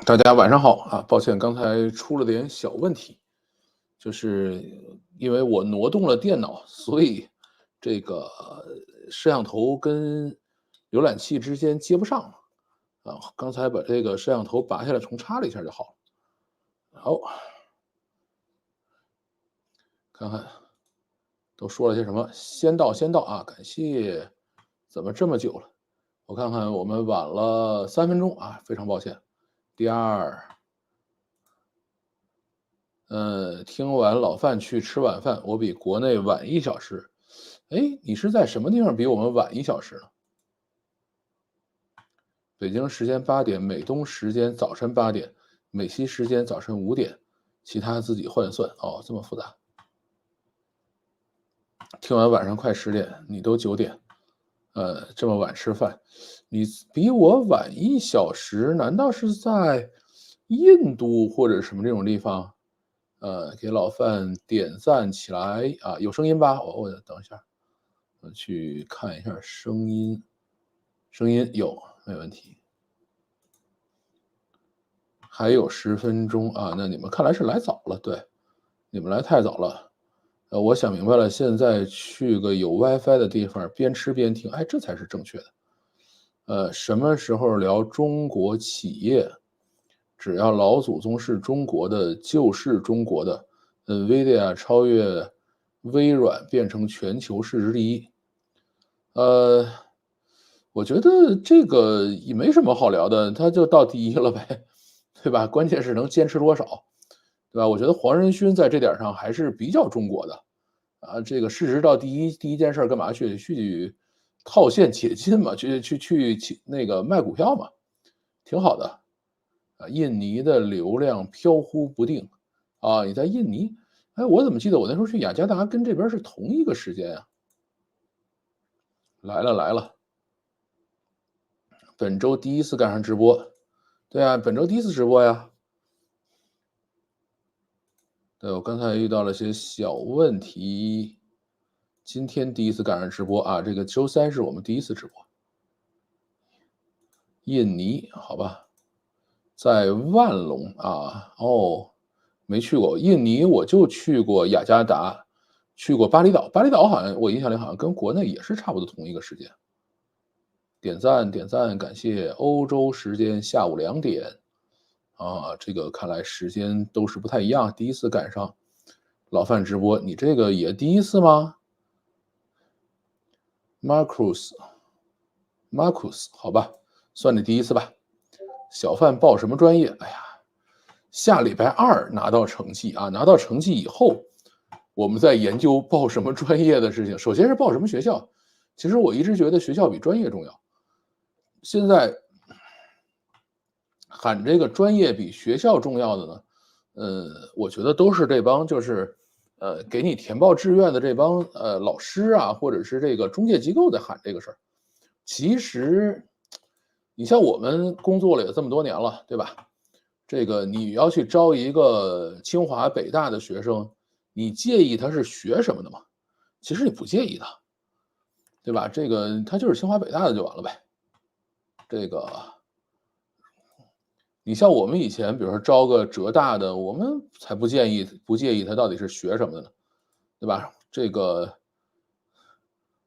大家晚上好啊！抱歉，刚才出了点小问题，就是因为我挪动了电脑，所以这个摄像头跟浏览器之间接不上啊。刚才把这个摄像头拔下来重插了一下就好了。好，看看都说了些什么。先到先到啊，感谢。怎么这么久了？我看看，我们晚了3分钟啊，非常抱歉。第二，听完老范去吃晚饭，我比国内晚1小时。哎，你是在什么地方比我们晚1小时呢？北京时间8点，美东时间早晨8点，美西时间早晨5点，其他自己换算。哦，这么复杂。听完晚上快10点，你都9点，这么晚吃饭，你比我晚1小时，难道是在印度或者什么这种地方？给老范点赞起来啊！有声音吧？我等一下，我去看一下声音，声音有，没问题。还有10分钟啊，那你们看来是来早了，对，你们来太早了。我想明白了，现在去个有 WiFi 的地方，边吃边听，哎，这才是正确的。什么时候聊中国企业？只要老祖宗是中国的，就是中国的。NVIDIA 超越微软，变成全球市值第一。呃，我觉得这个也没什么好聊的，它就到第一了呗，对吧？关键是能坚持多少，对吧？我觉得黄仁勋在这点上还是比较中国的。啊，这个市值到第一件事干嘛去套现解禁嘛，去那个卖股票嘛，挺好的。啊，印尼的流量飘忽不定。啊，你在印尼？哎，我怎么记得我那时候去雅加达跟这边是同一个时间啊？来了来了，本周第一次赶上直播。对啊，本周第一次直播呀。对，我刚才遇到了些小问题，今天第一次赶上直播啊，这个周3是我们第一次直播。印尼，好吧，在万隆啊，哦，没去过印尼，我就去过雅加达，去过巴厘岛。巴厘岛好像我印象里好像跟国内也是差不多同一个时间。点赞点赞，感谢。欧洲时间下午2点。啊，这个看来时间都是不太一样，第一次赶上老范直播，你这个也第一次吗？Marcus，好吧，算你第一次吧。小范报什么专业？哎呀，下礼拜2拿到成绩啊，拿到成绩以后，我们再研究报什么专业的事情。首先是报什么学校，其实我一直觉得学校比专业重要。现在喊这个专业比学校重要的呢，我觉得都是这帮就是给你填报志愿的这帮老师啊，或者是这个中介机构在喊这个事儿。其实，你像我们工作了也这么多年了，对吧？这个你要去招一个清华北大的学生，你介意他是学什么的吗？其实你不介意的，对吧？这个他就是清华北大的就完了呗。这个你像我们以前，比如说招个浙大的，我们才不介意他到底是学什么的呢，对吧？这个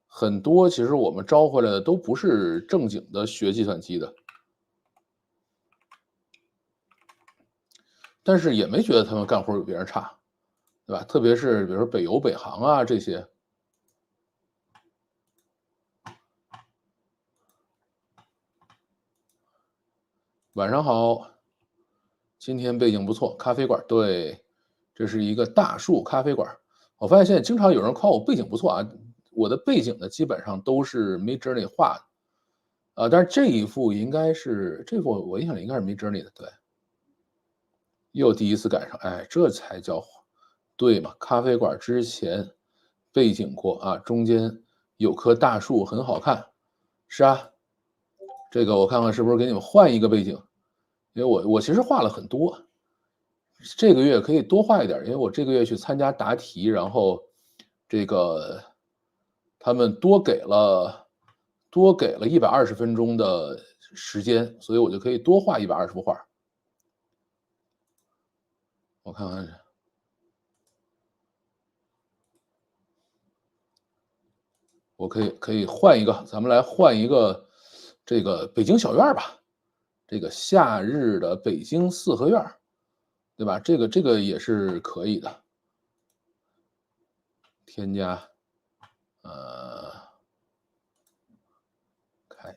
很多其实我们招回来的都不是正经的学计算机的，但是也没觉得他们干活比别人差，对吧？特别是比如说北邮、北航啊这些。晚上好，今天背景不错，咖啡馆，对，这是一个大树咖啡馆。我发现现在经常有人夸我背景不错啊，我的背景呢基本上都是 Midjourney 画的。但是这一幅应该是这幅我印象里应该是 Midjourney 的，对。又第一次赶上，哎，这才叫对嘛？咖啡馆之前背景过啊，中间有棵大树，很好看。是啊，这个我看看是不是给你们换一个背景，因为我其实画了很多，这个月可以多画一点，因为我这个月去参加答题，然后这个他们多给了120分钟的时间，所以我就可以多画120幅画。我看看，我可以换一个，咱们来换一个这个北京小院吧，这个夏日的北京四合院，对吧？这个也是可以的。添加，呃，开，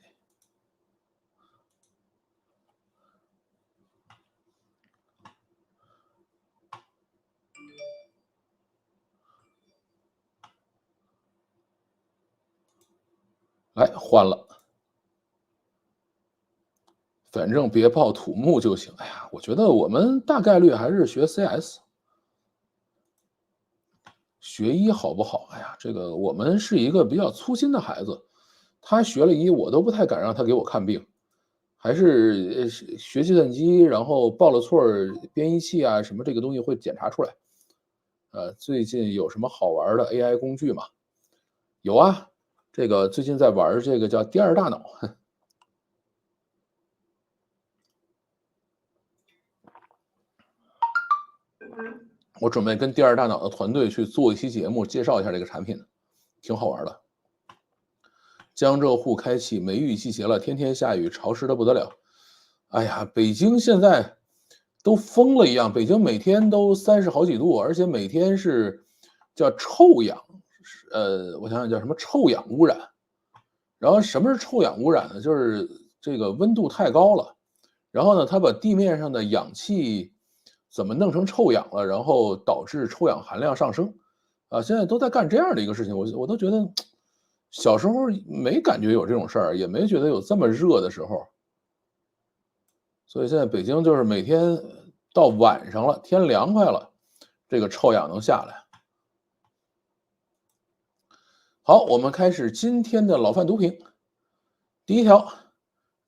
来换了，反正别报土木就行。哎呀，我觉得我们大概率还是学 CS。学医好不好？哎呀，这个我们是一个比较粗心的孩子，他学了医，我都不太敢让他给我看病，还是学计算机，然后报了错儿，编译器啊什么这个东西会检查出来。最近有什么好玩的 AI 工具吗？有啊，这个最近在玩这个叫第二大脑。我准备跟第二大脑的团队去做一期节目，介绍一下这个产品，挺好玩的。江浙沪开启梅雨季节了，天天下雨，潮湿的不得了。哎呀，北京现在都疯了一样，北京每天都30好几度，而且每天是叫臭氧，我想想叫什么臭氧污染。然后什么是臭氧污染呢？就是这个温度太高了，然后呢，它把地面上的氧气怎么弄成臭氧了，然后导致臭氧含量上升。现在都在干这样的一个事情，我都觉得小时候没感觉有这种事儿，也没觉得有这么热的时候。所以现在北京就是每天到晚上了，天凉快了，这个臭氧能下来。好，我们开始今天的老范读评。第一条，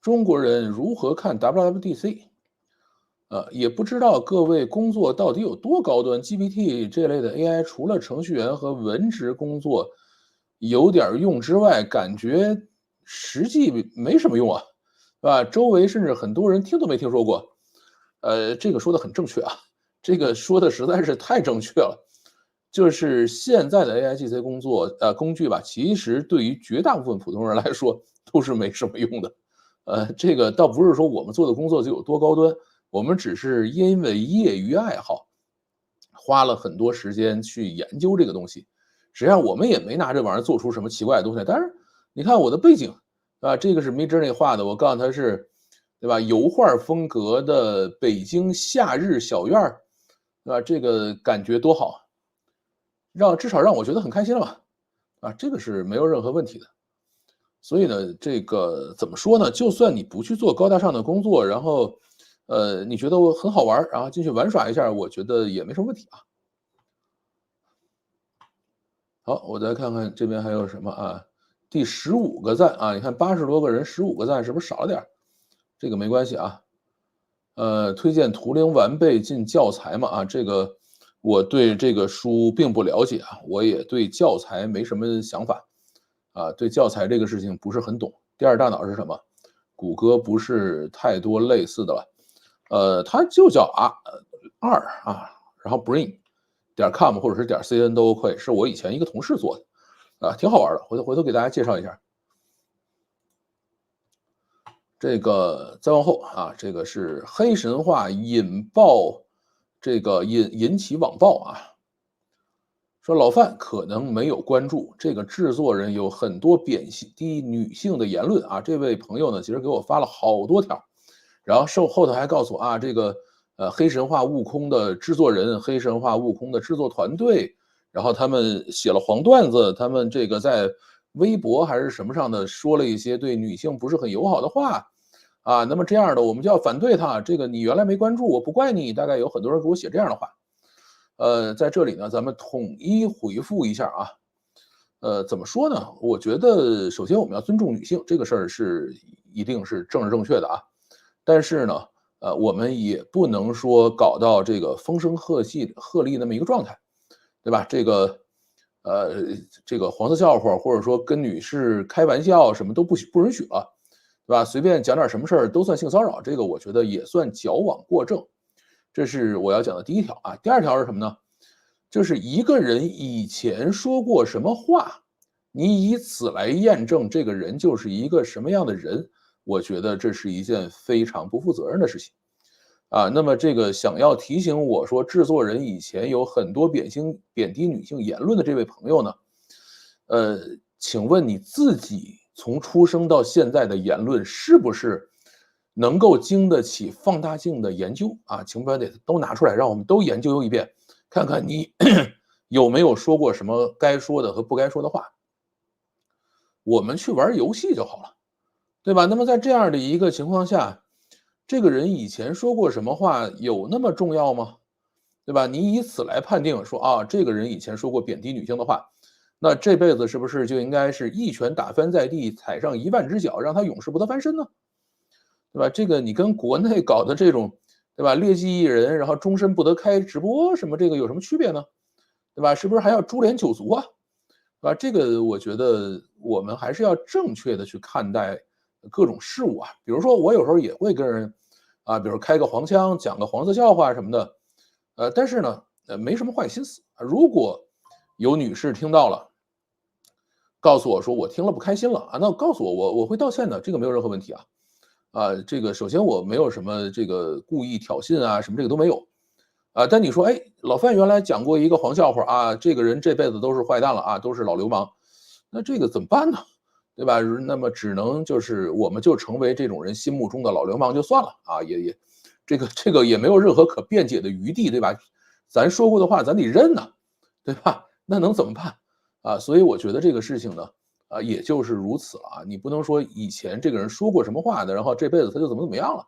中国人如何看 WWDC？也不知道各位工作到底有多高端。GPT 这类的 AI 除了程序员和文职工作有点用之外，感觉实际没什么用啊，是吧？周围甚至很多人听都没听说过。这个说的很正确啊，这个说的实在是太正确了。就是现在的 AIGC 工具吧，其实对于绝大部分普通人来说都是没什么用的。这个倒不是说我们做的工作就有多高端，我们只是因为业余爱好，花了很多时间去研究这个东西。实际上我们也没拿这玩意儿做出什么奇怪的东西来。但是你看我的背景，这个是 Midjourney 画的，我告诉他是，对吧？油画风格的北京夏日小院儿，对吧？这个感觉多好，至少让我觉得很开心了吧？这个是没有任何问题的。所以呢，这个怎么说呢？就算你不去做高大上的工作，然后，你觉得我很好玩然后进去玩耍一下，我觉得也没什么问题啊。好，我再看看这边还有什么啊？第15个赞啊，你看80多个人，15个赞是不是少了点这个没关系啊。推荐图灵完备进教材嘛这个我对这个书并不了解啊，我也对教材没什么想法对教材这个事情不是很懂。第二大脑是什么？谷歌不是太多类似的了，它就叫2然后 brain.com 或者是.cn 都 OK，是我以前一个同事做的挺好玩的，回头给大家介绍一下。这个再往后这个是黑神话引爆，这个引起网暴说老范可能没有关注这个制作人有很多贬低女性的言论这位朋友呢，其实给我发了好多条，然后后头还告诉我这个黑神话悟空的制作人，黑神话悟空的制作团队，然后他们写了黄段子，他们这个在微博还是什么上的说了一些对女性不是很友好的话那么这样的我们就要反对他，这个你原来没关注，我不怪你，大概有很多人给我写这样的话。在这里呢，咱们统一回复一下怎么说呢？我觉得首先我们要尊重女性，这个事儿是一定是政治正确的但是呢，我们也不能说搞到这个风声鹤唳那么一个状态，对吧？这个黄色笑话，或者说跟女士开玩笑，什么都不允许了，对吧？随便讲点什么事儿都算性骚扰，这个我觉得也算矫枉过正。这是我要讲的第一条啊。第二条是什么呢？就是一个人以前说过什么话，你以此来验证这个人就是一个什么样的人，我觉得这是一件非常不负责任的事情。啊，那么这个想要提醒我说制作人以前有很多贬低女性言论的这位朋友呢，呃，请问你自己从出生到现在的言论是不是能够经得起放大镜的研究啊？请把得都拿出来，让我们都研究一遍，看看你有没有说过什么该说的和不该说的话。我们去玩游戏就好了，对吧？那么在这样的一个情况下，这个人以前说过什么话有那么重要吗？对吧？你以此来判定说啊，这个人以前说过贬低女性的话，那这辈子是不是就应该是一拳打翻在地，踩上1万只脚，让他永世不得翻身呢？对吧？这个你跟国内搞的这种，对吧？劣迹艺人，然后终身不得开直播，什么这个有什么区别呢？对吧？是不是还要株连九族啊？对吧？这个我觉得我们还是要正确的去看待各种事物啊。比如说我有时候也会跟人啊，比如开个黄腔，讲个黄色笑话什么的，但是呢，没什么坏心思。如果有女士听到了，告诉我说我听了不开心了啊，那告诉我，我会道歉的，这个没有任何问题啊。啊，这个首先我没有什么这个故意挑衅啊，什么这个都没有。啊，但你说，哎，老范原来讲过一个黄笑话啊，这个人这辈子都是坏蛋了啊，都是老流氓，那这个怎么办呢？对吧？那么只能就是我们就成为这种人心目中的老流氓就算了啊，也这个也没有任何可辩解的余地，对吧？咱说过的话咱得认呐，对吧？那能怎么办啊？所以我觉得这个事情呢，啊，也就是如此了啊，你不能说以前这个人说过什么话的，然后这辈子他就怎么样了。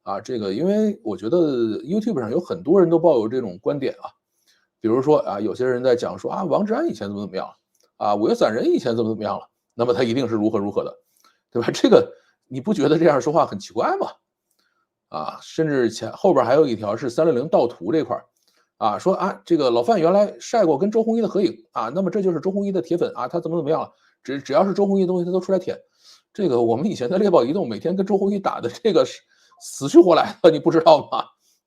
啊，这个因为我觉得 YouTube 上有很多人都抱有这种观点啊，比如说啊，有些人在讲说啊，王志安以前怎么样了，啊，五月散人以前怎么样了，那么他一定是如何如何的，对吧？这个你不觉得这样说话很奇怪吗？啊，甚至后边还有一条是360盗图这块啊，说啊，这个老范原来晒过跟周鸿祎的合影啊，那么这就是周鸿祎的铁粉啊，他怎么样了？只要是周鸿祎的东西，他都出来舔。这个我们以前在猎豹移动每天跟周鸿祎打的这个是死去活来的，你不知道吗？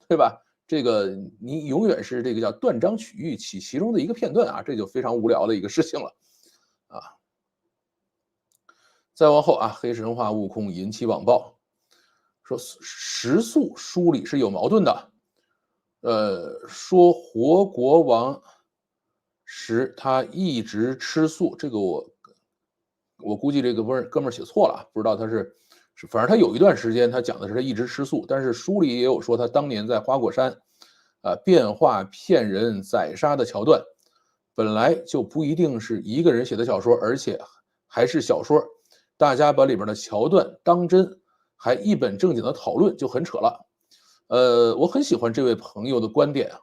对吧？这个你永远是这个叫断章取义其中的一个片段啊，这就非常无聊的一个事情了啊。再往后啊，黑神话悟空引起网暴，说食宿书里是有矛盾的，说活国王时他一直吃素，这个我估计这个哥们儿写错了啊，不知道他反正他有一段时间他讲的是他一直吃素，但是书里也有说他当年在花果山，变化骗人宰杀的桥段，本来就不一定是一个人写的小说，而且还是小说，大家把里边的桥段当真，还一本正经的讨论就很扯了。我很喜欢这位朋友的观点啊，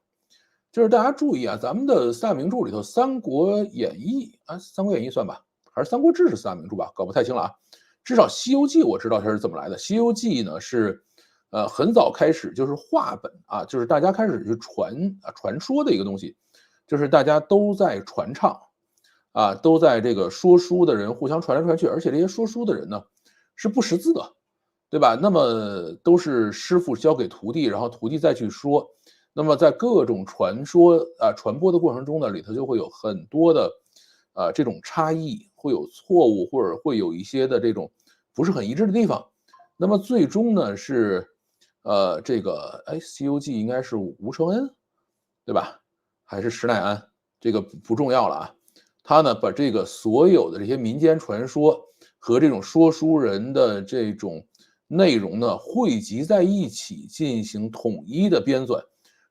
就是大家注意啊，咱们的四大名著里头，《三国演义》啊，《三国演义》算吧，还是《三国志》是四大名著吧，搞不太清了啊。至少《西游记》我知道它是怎么来的，《西游记》呢是，很早开始就是话本啊，就是大家开始去传说的一个东西，就是大家都在传唱，啊，都在这个说书的人互相传来传去，而且这些说书的人呢是不识字的，对吧？那么都是师傅教给徒弟，然后徒弟再去说。那么在各种传播的过程中呢，里头就会有很多的这种差异，会有错误，或者会有一些的这种不是很一致的地方。那么最终呢是这个《西游记》应该是吴承恩，对吧？还是石乃安？这个不重要了啊。他呢把这个所有的这些民间传说和这种说书人的这种内容呢汇集在一起，进行统一的编纂，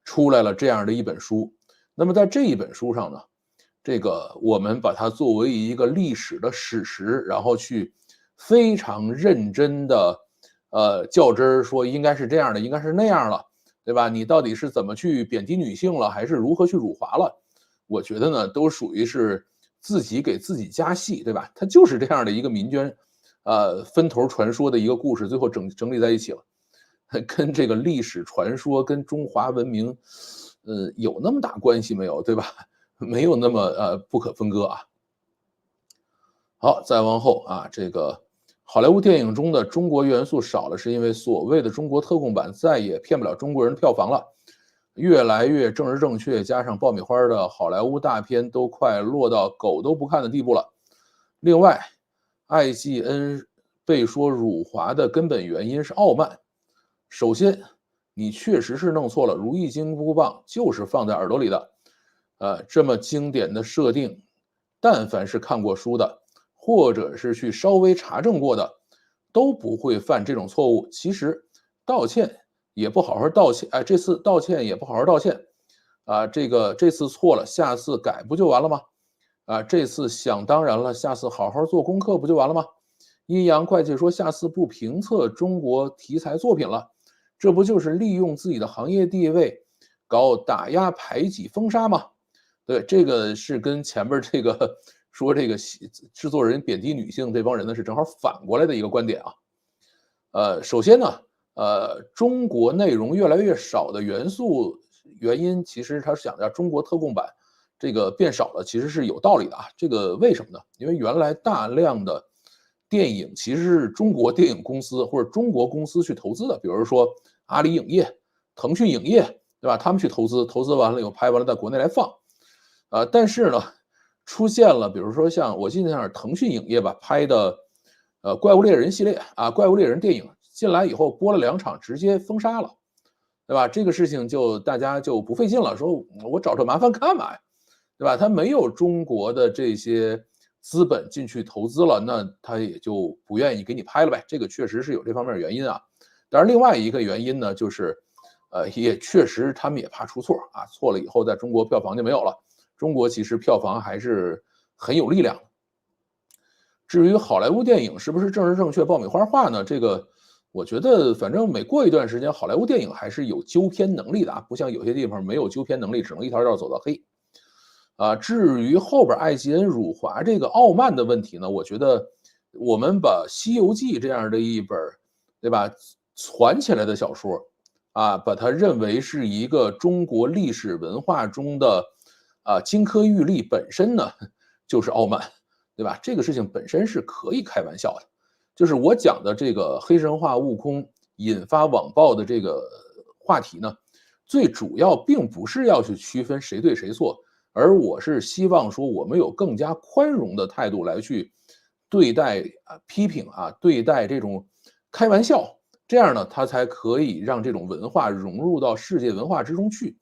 出来了这样的一本书。那么在这一本书上呢，这个我们把它作为一个历史的史实，然后去非常认真的较真儿，说应该是这样的，应该是那样了，对吧？你到底是怎么去贬低女性了，还是如何去辱华了？我觉得呢，都属于是自己给自己加戏，对吧？它就是这样的一个民间，分头传说的一个故事，最后整理在一起了，跟这个历史传说跟中华文明，有那么大关系没有，对吧？没有那么不可分割啊。好，再往后啊，这个好莱坞电影中的中国元素少了，是因为所谓的中国特供版再也骗不了中国人票房了。越来越政治正确，加上爆米花的好莱坞大片都快落到狗都不看的地步了。另外，IGN 被说辱华的根本原因是傲慢。首先，你确实是弄错了，如意金箍棒就是放在耳朵里的。这么经典的设定，但凡是看过书的，或者是去稍微查证过的，都不会犯这种错误。其实道歉也不好好道歉，这次道歉也不好好道歉，这次错了，下次改不就完了吗？这次想当然了，下次好好做功课不就完了吗？阴阳怪气说下次不评测中国题材作品了，这不就是利用自己的行业地位搞打压、排挤、封杀吗？对，这个是跟前面这个说这个制作人贬低女性这帮人呢是正好反过来的一个观点啊。首先呢，中国内容越来越少的原因，其实他想着中国特供版这个变少了，其实是有道理的啊。这个为什么呢？因为原来大量的电影其实是中国电影公司或者中国公司去投资的，比如说阿里影业、腾讯影业，对吧？他们去投资，投资完了以后拍完了在国内来放。但是呢，出现了比如说像我印象是腾讯影业吧拍的怪物猎人系列怪物猎人电影进来以后播了2场，直接封杀了，对吧？这个事情就大家就不费劲了，说我找这麻烦干嘛呀？对吧？他没有中国的这些资本进去投资了，那他也就不愿意给你拍了呗。这个确实是有这方面的原因啊。当然，另外一个原因呢，就是也确实他们也怕出错错了以后在中国票房就没有了。中国其实票房还是很有力量的。至于好莱坞电影是不是政治正确、爆米花化呢？这个我觉得，反正每过一段时间，好莱坞电影还是有纠偏能力的不像有些地方没有纠偏能力，只能一条道走到黑。至于后边IGN 辱华这个傲慢的问题呢，我觉得我们把《西游记》这样的一本，对吧，传起来的小说把它认为是一个中国历史文化中的金科玉律本身呢，就是傲慢，对吧？这个事情本身是可以开玩笑的。就是我讲的这个黑神话悟空引发网暴的这个话题呢，最主要并不是要去区分谁对谁错，而我是希望说我们有更加宽容的态度来去对待批评对待这种开玩笑，这样呢，它才可以让这种文化融入到世界文化之中去。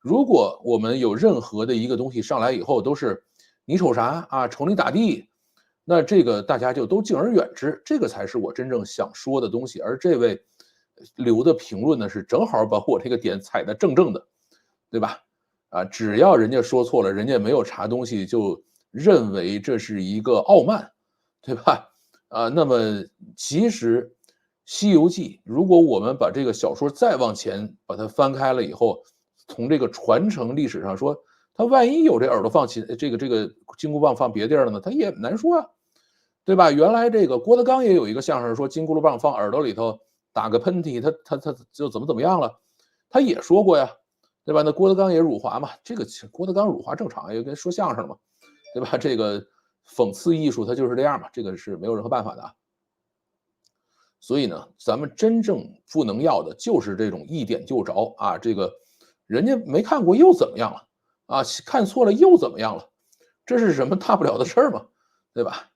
如果我们有任何的一个东西上来以后都是你瞅啥瞅你咋地，那这个大家就都敬而远之，这个才是我真正想说的东西。而这位留的评论呢，是正好把我这个点踩的正正的，对吧？只要人家说错了，人家没有查东西，就认为这是一个傲慢，对吧？那么其实《西游记》，如果我们把这个小说再往前把它翻开了以后，从这个传承历史上说，他万一有这耳朵放起这个金箍棒放别地儿了呢，他也难说对吧？原来这个郭德纲也有一个相声说金箍棒放耳朵里头打个喷嚏，他就怎么样了，他也说过呀，对吧？那郭德纲也辱华嘛，这个郭德纲辱华正常，也跟说相声嘛，对吧？这个讽刺艺术它就是这样嘛，这个是没有任何办法的。所以呢，咱们真正不能要的就是这种一点就着这个人家没看过又怎么样了看错了又怎么样了？这是什么大不了的事儿吗？对吧？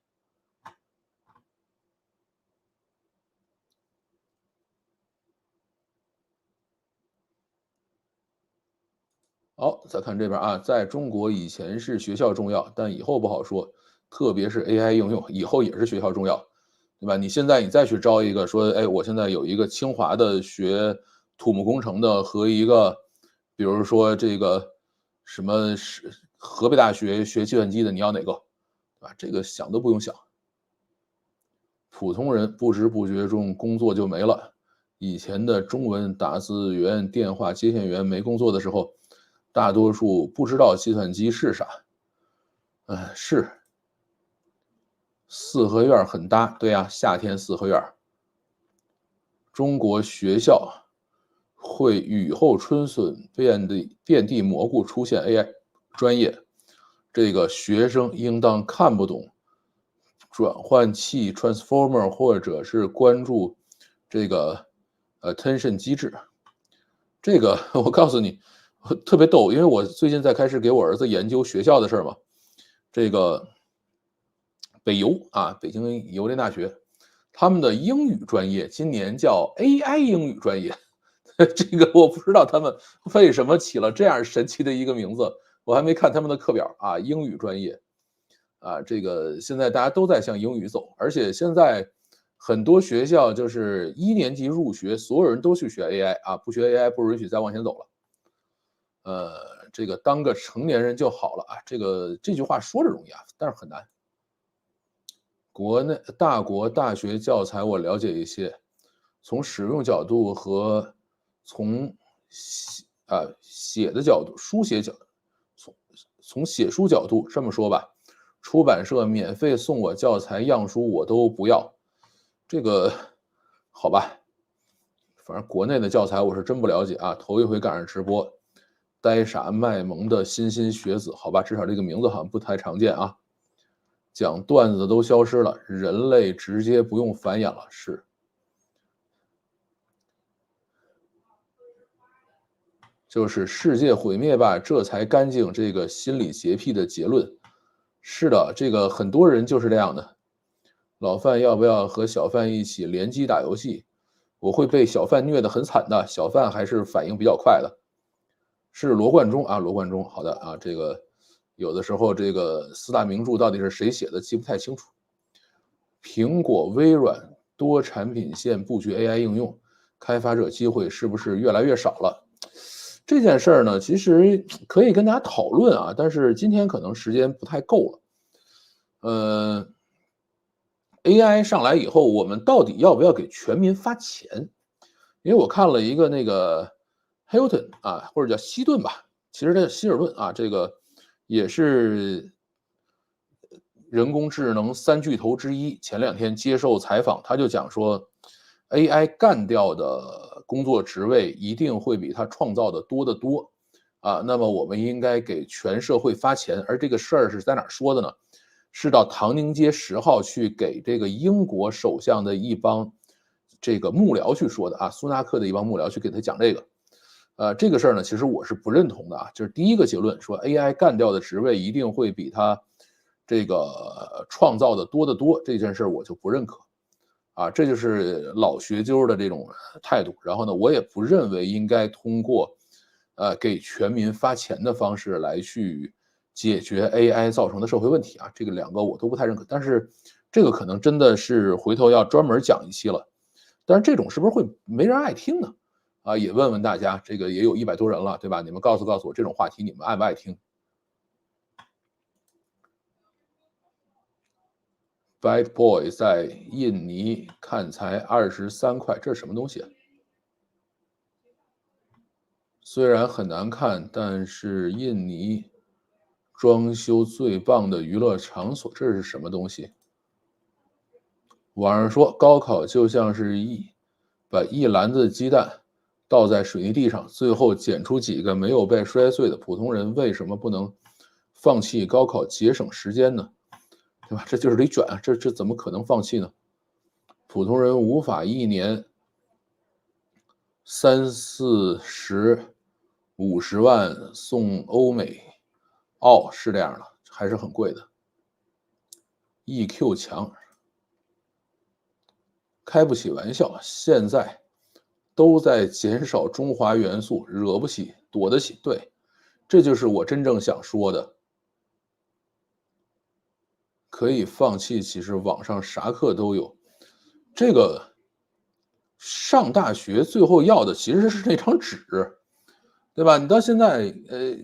好，再看这边在中国以前是学校重要，但以后不好说，特别是 AI 应用，以后也是学校重要，对吧？你现在你再去招一个说，哎，我现在有一个清华的学土木工程的和一个，比如说这个什么是河北大学学计算机的，你要哪个？对吧？这个想都不用想。普通人不知不觉中工作就没了。以前的中文打字员、电话接线员没工作的时候，大多数不知道计算机是啥。是四合院很搭，对呀，夏天四合院。中国学校会雨后春笋，遍地蘑菇出现 AI 专业，这个学生应当看不懂转换器 transformer， 或者是关注这个attention 机制。这个我告诉你，特别逗，因为我最近在开始给我儿子研究学校的事儿嘛。这个北邮啊，北京邮电大学，他们的英语专业今年叫 AI 英语专业。这个我不知道他们为什么起了这样神奇的一个名字，我还没看他们的课表啊，英语专业。啊，这个现在大家都在向英语走，而且现在很多学校就是1年级入学，所有人都去学 AI 啊，不学 AI 不允许再往前走了。这个当个成年人就好了啊，这句话说着容易啊，但是很难。国内大国大学教材我了解一些，从使用角度和从写的角度，书写角从写书角度这么说吧，出版社免费送我教材样书我都不要，这个好吧，反正国内的教材我是真不了解啊，头一回赶上直播，呆傻卖萌的莘莘学子，好吧，至少这个名字好像不太常见啊。讲段子的都消失了，人类直接不用繁衍了，是。就是世界毁灭吧，这才干净。这个心理洁癖的结论，是的，这个很多人就是这样的。老范要不要和小范一起联机打游戏？我会被小范虐得很惨的，小范还是反应比较快的。是罗贯中啊，罗贯中，好的啊，这个有的时候这个四大名著到底是谁写的，记不太清楚。苹果、微软多产品线布局 AI 应用，开发者机会是不是越来越少了？这件事儿呢，其实可以跟大家讨论啊，但是今天可能时间不太够了。AI 上来以后，我们到底要不要给全民发钱？因为我看了一个那个 Hilton 啊，或者叫希顿吧，其实它叫希尔顿啊，这个也是人工智能三巨头之一。前2天接受采访，他就讲说，AI 干掉的工作职位一定会比它创造的多得多啊。那么我们应该给全社会发钱，而这个事儿是在哪儿说的呢？是到唐宁街10号去给这个英国首相的一帮这个幕僚去说的啊，苏纳克的一帮幕僚去给他讲这个。这个事儿呢，其实我是不认同的啊。就是第一个结论说 AI 干掉的职位一定会比它这个创造的多得多，这件事儿我就不认可啊。这就是老学究的这种态度。然后呢，我也不认为应该通过给全民发钱的方式来去解决 AI 造成的社会问题啊。这个2个我都不太认可。但是这个可能真的是回头要专门讲一期了。但是这种是不是会没人爱听呢？啊，也问问大家，这个也有100多人了，对吧？你们告诉我这种话题你们爱不爱听？Bad Boy 在印尼看才23块，这是什么东西啊？虽然很难看，但是印尼装修最棒的娱乐场所，这是什么东西？网上说高考就像是把一篮子鸡蛋倒在水泥地上，最后捡出几个没有被摔碎的。普通人为什么不能放弃高考节省时间呢？对吧？这就是得卷啊，这怎么可能放弃呢？普通人无法一年30、40、50万送欧美澳，是这样的，还是很贵的。EQ 强，开不起玩笑，现在都在减少中华元素，惹不起，躲得起。对，这就是我真正想说的。可以放弃，其实网上啥课都有。这个上大学最后要的其实是那张纸，对吧？你到现在，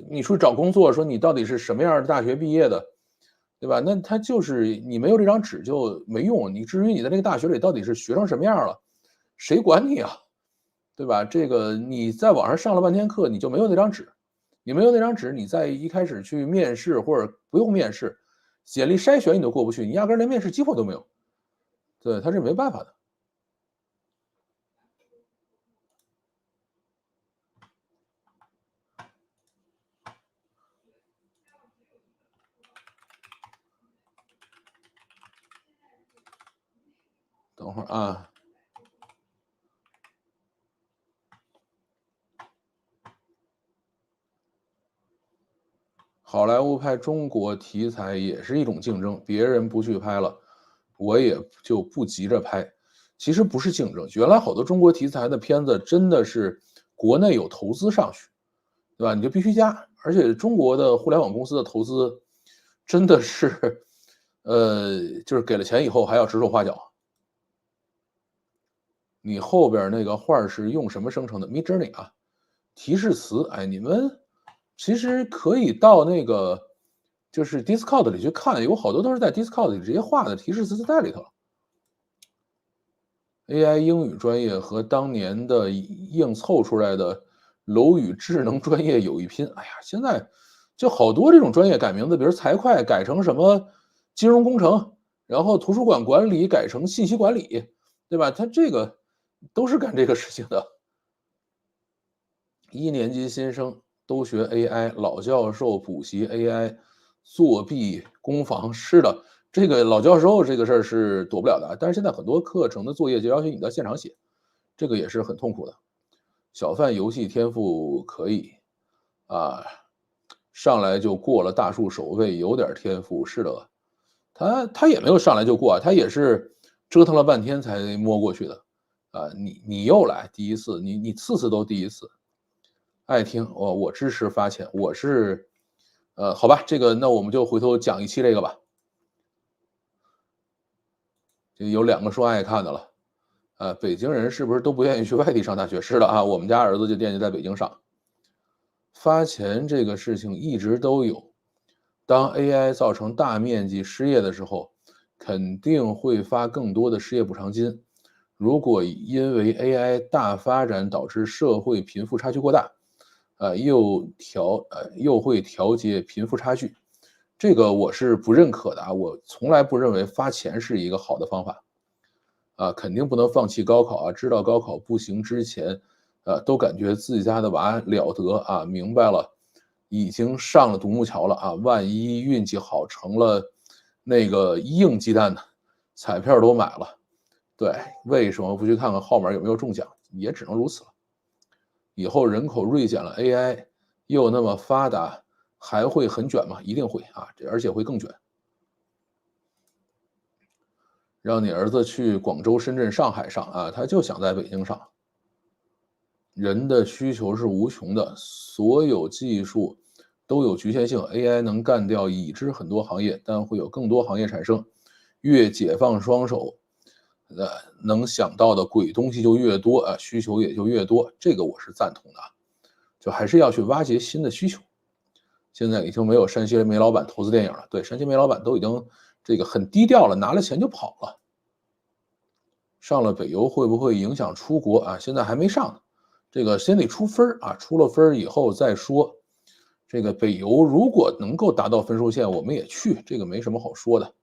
你出去找工作，说你到底是什么样的大学毕业的，对吧？那他就是你没有这张纸就没用。你至于你在这个大学里到底是学成什么样了，谁管你啊？对吧？这个你在网上上了半天课，你就没有那张纸，你没有那张纸，你在一开始去面试或者不用面试，简历筛选你都过不去，你压根连面试机会都没有。对，他是没办法的。等会儿啊，好莱坞拍中国题材也是一种竞争，别人不去拍了，我也就不急着拍。其实不是竞争，原来好多中国题材的片子真的是国内有投资上去，对吧？你就必须加，而且中国的互联网公司的投资真的是，就是给了钱以后还要指手画脚。你后边那个画是用什么生成的？Midjourney 啊，提示词，哎，你们其实可以到那个就是 Discord 里去看，有好多都是在 Discord 里直接画的提示词就在里头了。AI 英语专业和当年的硬凑出来的楼宇智能专业有一拼。哎呀，现在就好多这种专业改名字，比如财会改成什么金融工程，然后图书馆管理改成信息管理，对吧？它这个都是干这个事情的。一年级新生都学 AI，老教授补习 AI，作弊攻防。是的，这个老教授这个事儿是躲不了的，但是现在很多课程的作业就要求你到现场写，这个也是很痛苦的。小范游戏天赋可以，啊，上来就过了大树守卫，有点天赋。是的，他也没有上来就过啊，他也是折腾了半天才摸过去的。啊，你又来第一次，你次次都第一次。爱听，我支持发钱，我是，好吧，这个那我们就回头讲一期这个吧。这有2个说爱看的了，北京人是不是都不愿意去外地上大学？是的啊，我们家儿子就惦记在北京上。发钱这个事情一直都有，当 AI 造成大面积失业的时候，肯定会发更多的失业补偿金。如果因为 AI 大发展导致社会贫富差距过大，又会调节贫富差距，这个我是不认可的啊！我从来不认为发钱是一个好的方法，肯定不能放弃高考啊！知道高考不行之前，都感觉自己家的娃了得啊！明白了，已经上了独木桥了啊！万一运气好成了那个硬鸡蛋呢？彩票都买了，对，为什么不去看看号码有没有中奖？也只能如此了。以后人口锐减了 ，AI 又那么发达，还会很卷吗？一定会啊，而且会更卷。让你儿子去广州、深圳、上海上啊，他就想在北京上。人的需求是无穷的，所有技术都有局限性，AI 能干掉已知很多行业，但会有更多行业产生。越解放双手，呃，能想到的鬼东西就越多啊，需求也就越多，这个我是赞同的。就还是要去挖掘新的需求。现在已经没有山西煤老板投资电影了，对，山西煤老板都已经这个很低调了，拿了钱就跑了。上了北邮会不会影响出国啊？现在还没上呢，这个先得出分啊，出了分以后再说。这个北邮如果能够达到分数线，我们也去，这个没什么好说的。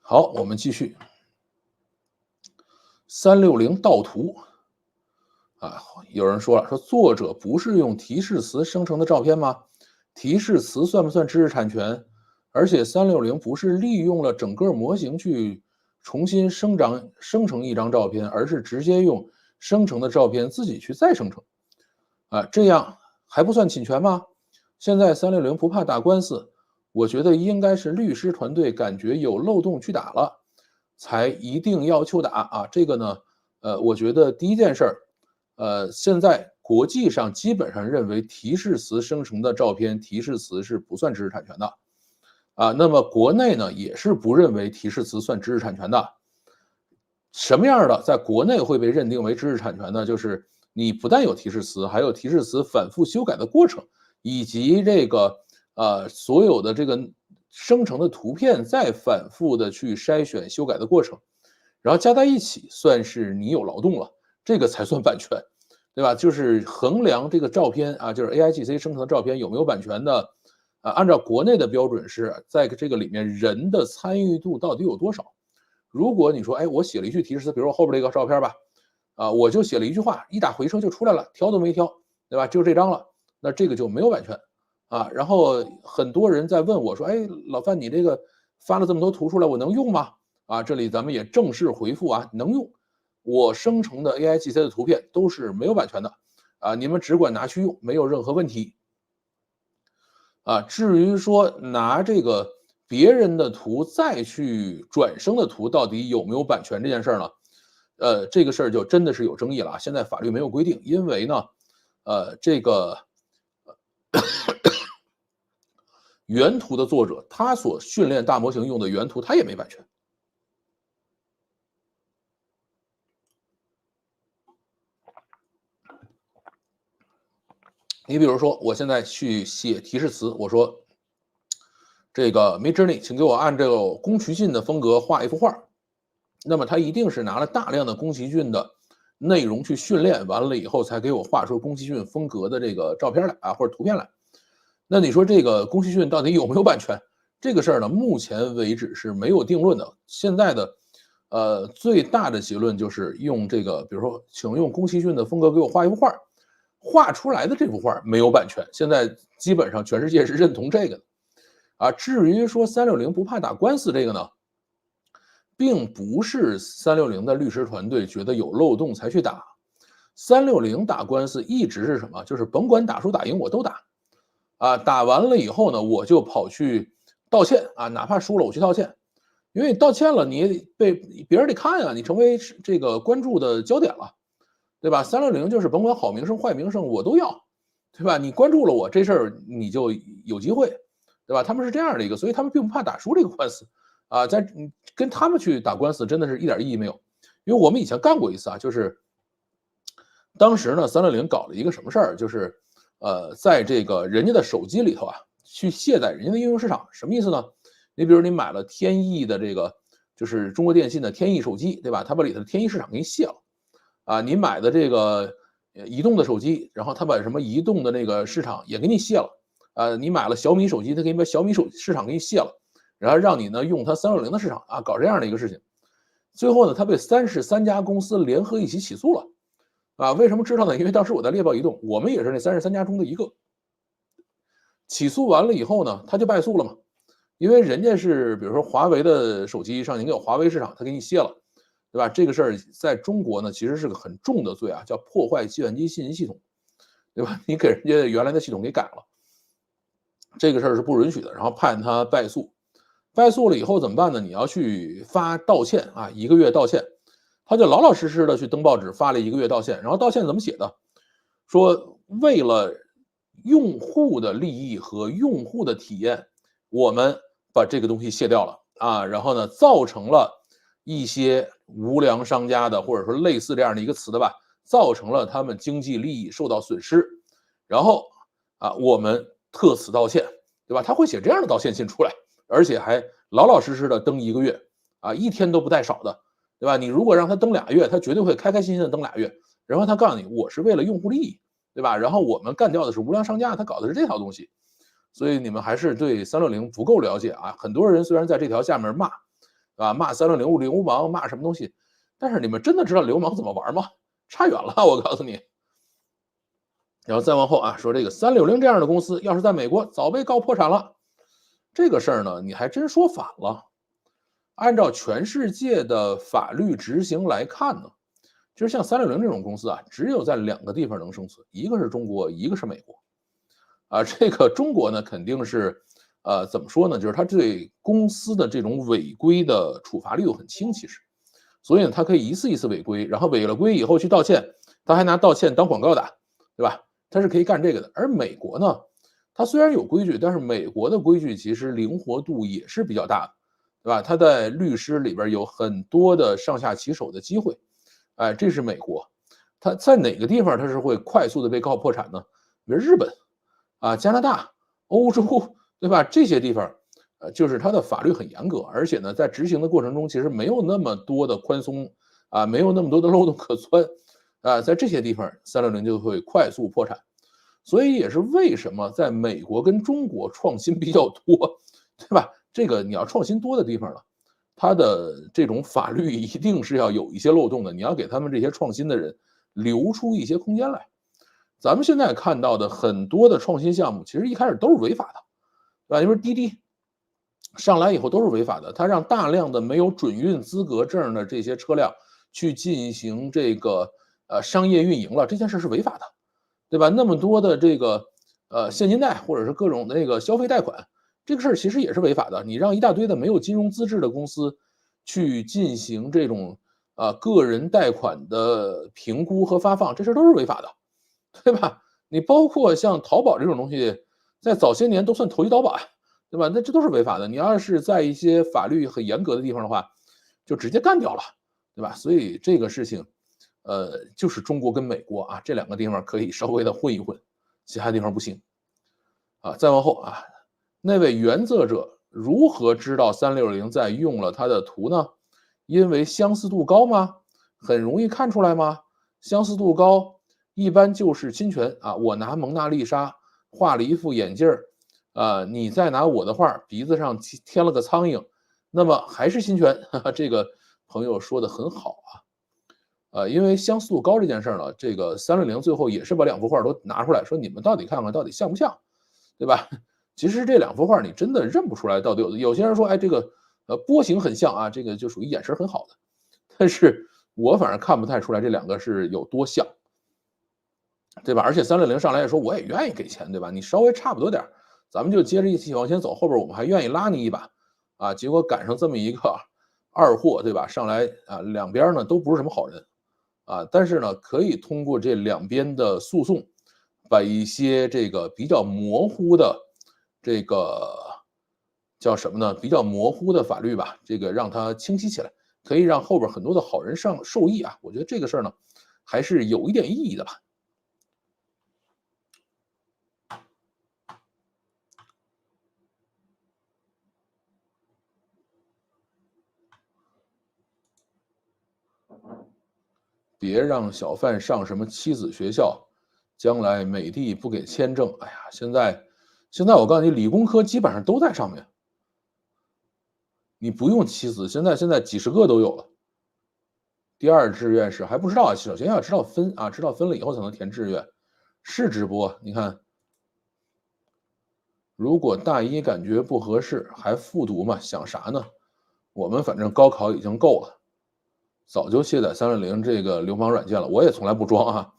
好，我们继续。360盗图啊，有人说了，说作者不是用提示词生成的照片吗？提示词算不算知识产权？而且360不是利用了整个模型去重新生成一张照片，而是直接用生成的照片自己去再生成，啊，这样还不算侵权吗？现在360不怕打官司，我觉得应该是律师团队感觉有漏洞去打了，才一定要求打啊。这个呢，我觉得第一件事儿。现在国际上基本上认为提示词生成的照片，提示词是不算知识产权的，啊，那么国内呢也是不认为提示词算知识产权的。什么样的在国内会被认定为知识产权呢？就是你不但有提示词，还有提示词反复修改的过程，以及这个所有的这个生成的图片再反复的去筛选修改的过程，然后加在一起算是你有劳动了。这个才算版权，对吧？就是衡量这个照片啊，就是 AIGC 生成的照片有没有版权的，按照国内的标准是在这个里面人的参与度到底有多少？如果你说，哎，我写了一句提示词，比如说后边这个照片吧，我就写了一句话，一打回车就出来了，挑都没挑，对吧？就这张了，那这个就没有版权啊。然后很多人在问我说，哎，老范，你这个发了这么多图出来，我能用吗？啊，这里咱们也正式回复啊，能用。我生成的 AIGC 的图片都是没有版权的，啊，你们只管拿去用，没有任何问题。至于说拿这个别人的图再去转生的图到底有没有版权这件事儿呢？这个事儿就真的是有争议了啊。现在法律没有规定，因为呢，这个原图的作者他所训练大模型用的原图，他也没版权。你比如说，我现在去写提示词，我说这个 Midjourney，请给我按这个宫崎骏的风格画一幅画。那么他一定是拿了大量的宫崎骏的内容去训练，完了以后才给我画出宫崎骏风格的这个照片来或者图片来。那你说这个宫崎骏到底有没有版权？这个事儿呢，目前为止是没有定论的。现在的最大的结论就是用这个，比如说，请用宫崎骏的风格给我画一幅画，画出来的这幅画没有版权。现在基本上全世界是认同这个的。至于说360不怕打官司这个呢，并不是360的律师团队觉得有漏洞才去打。360打官司一直是什么？就是甭管打输打赢我都打。打完了以后呢，我就跑去道歉哪怕输了我去道歉，因为道歉了你也被别人得看啊，你成为这个关注的焦点了，对吧？360就是甭管好名声坏名声我都要，对吧？你关注了我这事儿你就有机会，对吧？他们是这样的一个，所以他们并不怕打输这个官司在跟他们去打官司真的是一点意义没有，因为我们以前干过一次就是当时呢360搞了一个什么事儿，就是在这个人家的手机里头去卸载人家的应用市场，什么意思呢？你比如你买了天翼的这个，就是中国电信的天翼手机，对吧？他把里头的天翼市场给你卸了你买的这个移动的手机，然后他把什么移动的那个市场也给你卸了你买了小米手机，他给你把小米市场给你卸了，然后让你呢用他360的市场搞这样的一个事情。最后呢，他被33家公司联合一起起诉了为什么知道呢？因为当时我在猎豹移动，我们也是那33家中的一个。起诉完了以后呢，他就败诉了嘛，因为人家是比如说华为的手机上你有华为市场，他给你卸了，对吧？这个事儿在中国呢，其实是个很重的罪叫破坏计算机信息系统，对吧？你给人家原来的系统给改了，这个事儿是不允许的，然后判他败诉。败诉了以后怎么办呢？你要去发道歉1个月道歉。他就老老实实的去登报纸发了1个月道歉，然后道歉怎么写的？说为了用户的利益和用户的体验，我们把这个东西卸掉了然后呢，造成了一些无良商家的或者说类似这样的一个词的吧，造成了他们经济利益受到损失，然后我们特此道歉，对吧？他会写这样的道歉信出来，而且还老老实实的登1个月1天都不带少的。对吧？你如果让他登2月，他绝对会开开心心的登2月。然后他告诉你，我是为了用户利益，对吧？然后我们干掉的是无良商家，他搞的是这套东西。所以你们还是对360不够了解很多人虽然在这条下面骂，骂360流氓，骂什么东西，但是你们真的知道流氓怎么玩吗？差远了，我告诉你。然后再往后说这个360这样的公司，要是在美国早被告破产了。这个事儿呢，你还真说反了。按照全世界的法律执行来看呢，就是像360这种公司只有在2个地方能生存，一个是中国，一个是美国。这个中国呢，肯定是怎么说呢？就是他对公司的这种违规的处罚力度很轻，其实，所以呢，他可以一次一次违规，然后违了规以后去道歉，他还拿道歉当广告打，对吧？他是可以干这个的。而美国呢，它虽然有规矩，但是美国的规矩其实灵活度也是比较大的。对吧？他在律师里边有很多的上下其手的机会，这是美国。他在哪个地方他是会快速的被告破产呢？比如日本加拿大、欧洲，对吧？这些地方，就是它的法律很严格，而且呢，在执行的过程中其实没有那么多的宽松没有那么多的漏洞可钻在这些地方360就会快速破产。所以也是为什么在美国跟中国创新比较多，对吧？这个你要创新多的地方了，它的这种法律一定是要有一些漏洞的，你要给他们这些创新的人留出一些空间来。咱们现在看到的很多的创新项目，其实一开始都是违法的，对吧？因为滴滴上来以后都是违法的，它让大量的没有准运资格证的这些车辆去进行这个商业运营了，这件事是违法的，对吧？那么多的这个现金贷或者是各种那个消费贷款，这个事儿其实也是违法的。你让一大堆的没有金融资质的公司去进行这种个人贷款的评估和发放，这事儿都是违法的，对吧？你包括像淘宝这种东西，在早些年都算投机倒把，对吧？那这都是违法的。你要是在一些法律很严格的地方的话，就直接干掉了，对吧？所以这个事情，就是中国跟美国啊这两个地方可以稍微的混一混，其他地方不行。再往后啊，那位原作者如何知道360在用了他的图呢？因为相似度高吗？很容易看出来吗？相似度高一般就是侵权啊！我拿蒙娜丽莎画了一副眼镜儿，你再拿我的画鼻子上添了个苍蝇，那么还是侵权。这个朋友说的很好啊。因为相似度高这件事儿呢，这个360最后也是把两幅画都拿出来说，你们到底看看到底像不像？对吧？其实这两幅画你真的认不出来到底有些人说，哎，这个波形很像啊，这个就属于眼神很好的，但是我反正看不太出来这两个是有多像，对吧？而且360上来也说我也愿意给钱，对吧？你稍微差不多点咱们就接着一起往前走，后边我们还愿意拉你一把啊。结果赶上这么一个二货，对吧？上来啊，两边呢都不是什么好人啊，但是呢可以通过这两边的诉讼。把一些这个比较模糊的这个叫什么呢？比较模糊的法律吧，这个让它清晰起来，可以让后边很多的好人受益啊。我觉得这个事儿呢，还是有一点意义的吧。别让小贩上什么妻子学校，将来美帝不给签证。哎呀，现在我告诉你，理工科基本上都在上面，你不用妻子，现在几十个都有了。第二志愿是还不知道啊，首先要知道分啊，知道分了以后才能填志愿。是直播，你看，如果大一感觉不合适，还复读嘛？想啥呢？我们反正高考已经够了，早就卸载360这个流氓软件了。我也从来不装啊，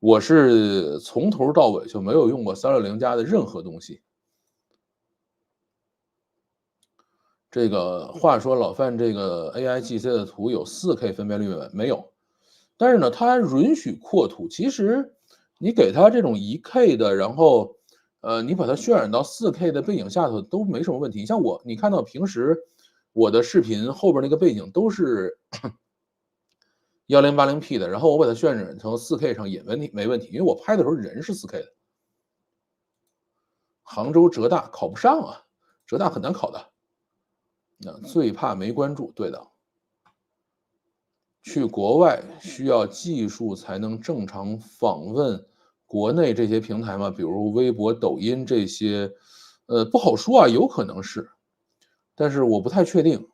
我是从头到尾就没有用过360加的任何东西。这个话说老范这个 AIGC 的图有4K 分辨率没有？但是呢，它允许扩图。其实你给它这种1K 的，然后你把它渲染到4K 的背景下头都没什么问题。像你看到平时我的视频后边那个背景都是1080P 的，然后我把它渲染成4K 上也没问题，因为我拍的时候人是4K 的。杭州浙大考不上啊，浙大很难考的。最怕没关注，对的。去国外需要技术才能正常访问国内这些平台吗？比如微博、抖音这些，不好说啊，有可能是，但是我不太确定。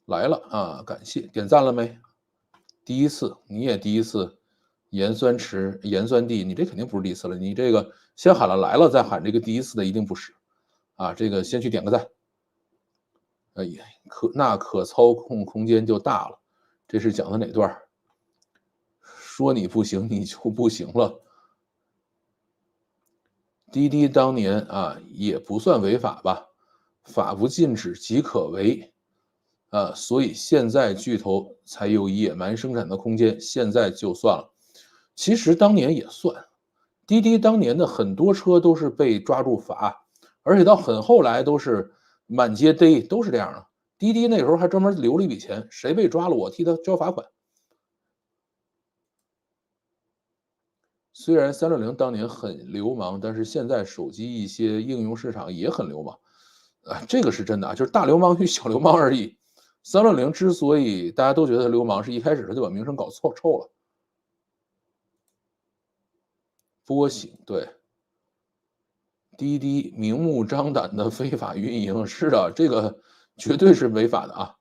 来了啊，感谢点赞了没？第一次，你也第一次，盐酸池、盐酸地，你这肯定不是第一次了。你这个先喊了来了，再喊这个第一次的一定不是啊。这个先去点个赞。呀，可操控空间就大了。这是讲的哪段？说你不行，你就不行了。滴滴当年啊，也不算违法吧？法不禁止即可为所以现在巨头才有野蛮生产的空间。现在就算了，其实当年也算。滴滴当年的很多车都是被抓住罚，而且到很后来都是满街逮，都是这样的。滴滴那时候还专门留了一笔钱，谁被抓了我替他交罚款。虽然360当年很流氓，但是现在手机一些应用市场也很流氓，这个是真的啊，就是大流氓与小流氓而已。360之所以大家都觉得流氓，是一开始他就把名声搞臭了。波形对，滴滴明目张胆的非法运营，是的，这个绝对是违法的啊。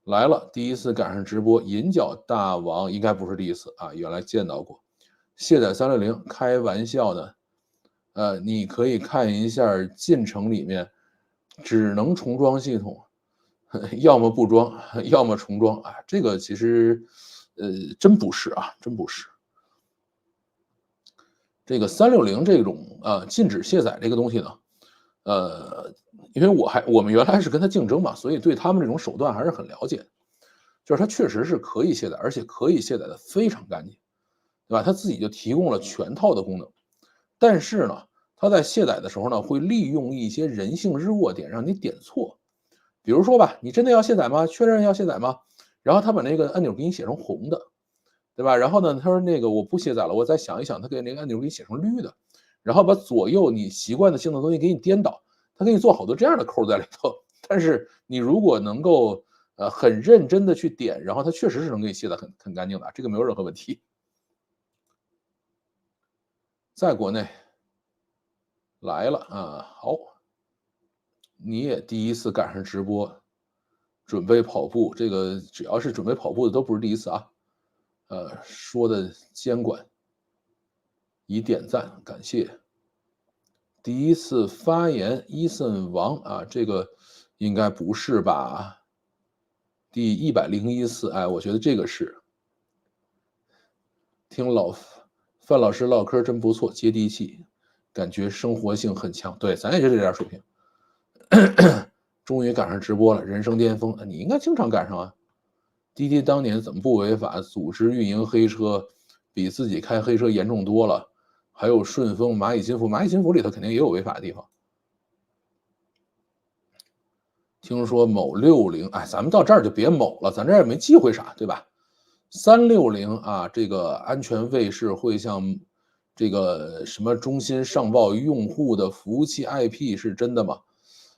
来了，第一次赶上直播，银角大王应该不是第一次啊，原来见到过。卸载360，开玩笑呢。你可以看一下进程里面，只能重装系统，要么不装，要么重装啊。这个其实，真不是啊，真不是。这个360这种禁止卸载这个东西呢，因为我们原来是跟它竞争嘛，所以对他们这种手段还是很了解的。就是它确实是可以卸载，而且可以卸载的非常干净，对吧？它自己就提供了全套的功能，但是呢，它在卸载的时候呢，会利用一些人性弱点让你点错。比如说吧，你真的要卸载吗？确认要卸载吗？然后他把那个按钮给你写成红的，对吧？然后呢，他说那个我不卸载了，我再想一想，他给那个按钮给你写成绿的，然后把左右你习惯的性的东西给你颠倒，他给你做好多这样的扣在里头。但是你如果能够很认真的去点，然后它确实是能给你卸得很干净的，这个没有任何问题。在国内来了啊，好，你也第一次赶上直播，准备跑步，这个只要是准备跑步的都不是第一次啊。说的监管，已点赞，感谢。第一次发言，伊森王啊，这个应该不是吧？第101次，哎，我觉得这个是。听范老师唠嗑真不错，接地气，感觉生活性很强。对，咱也就这点水平。终于赶上直播了，人生巅峰，你应该经常赶上啊。滴滴当年怎么不违法？组织运营黑车，比自己开黑车严重多了。还有顺丰、蚂蚁金服，蚂蚁金服里头肯定也有违法的地方。听说某60，哎，咱们到这儿就别某了，咱这儿也没忌讳啥，对吧？360啊，这个安全卫士会向这个什么中心上报用户的服务器 IP 是真的吗？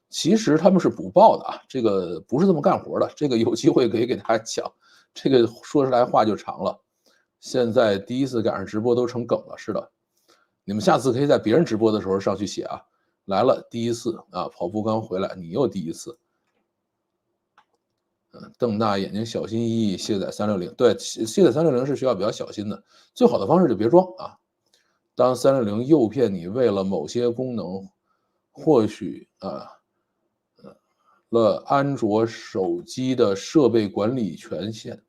其实他们是不报的啊，这个不是这么干活的，这个有机会可以给大家讲，这个说出来话就长了。现在第一次赶上直播都成梗了，是的，你们下次可以在别人直播的时候上去写啊，来了第一次啊，跑步刚回来，你又第一次。瞪大眼睛，小心翼翼卸载360。对，卸载360是需要比较小心的，最好的方式就别装啊。当360诱骗你为了某些功能，或许了安卓手机的设备管理权限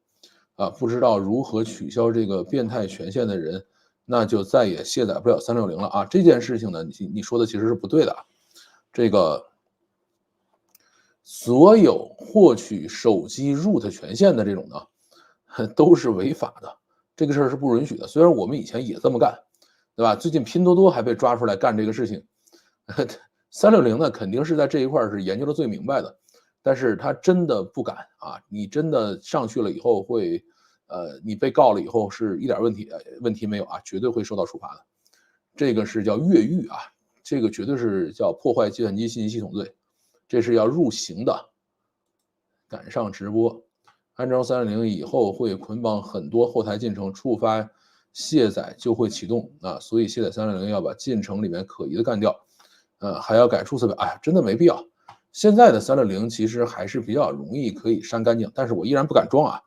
不知道如何取消这个变态权限的人，那就再也卸载不了360了啊。这件事情呢，你说的其实是不对的啊。这个所有获取手机 root 权限的这种呢，都是违法的，这个事儿是不允许的。虽然我们以前也这么干，对吧？最近拼多多还被抓出来干这个事情。360呢，肯定是在这一块是研究的最明白的，但是他真的不敢啊！你真的上去了以后会，你被告了以后是一点问题没有啊，绝对会受到处罚的。这个是叫越狱啊，这个绝对是叫破坏计算机信息系统罪。这是要入刑的。赶上直播，安装360以后会捆绑很多后台进程，触发卸载就会启动啊，所以卸载360要把进程里面可疑的干掉，还要改注册表，哎呀，真的没必要。现在的360其实还是比较容易可以删干净，但是我依然不敢装啊。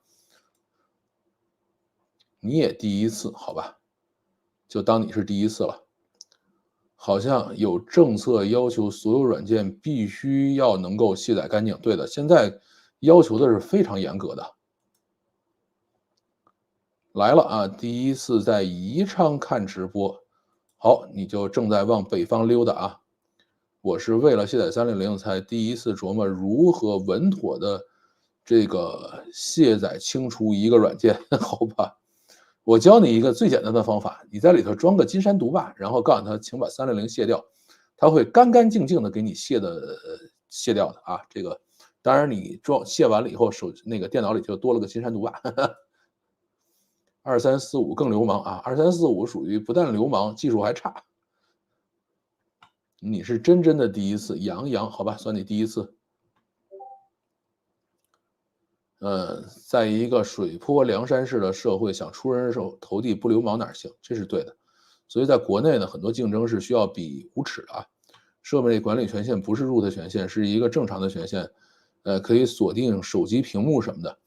你也第一次，好吧，就当你是第一次了。好像有政策要求所有软件必须要能够卸载干净。对的，现在要求的是非常严格的。来了啊，第一次在宜昌看直播，好，你就正在往北方溜达啊。我是为了卸载360才第一次琢磨如何稳妥的这个卸载清除一个软件，好吧？我教你一个最简单的方法，你在里头装个金山毒霸，然后告诉他，请把360卸掉，他会干干净净的给你卸掉的啊。这个当然你卸完了以后，那个电脑里就多了个金山毒霸。2345更流氓啊！2345属于不但流氓，技术还差。你是真的第一次，杨，好吧，算你第一次。在一个水泊梁山式的社会，想出人手投地不流氓哪行？这是对的。所以在国内呢，很多竞争是需要比无耻的啊。设备管理权限不是 root 权限，是一个正常的权限，可以锁定手机屏幕什么的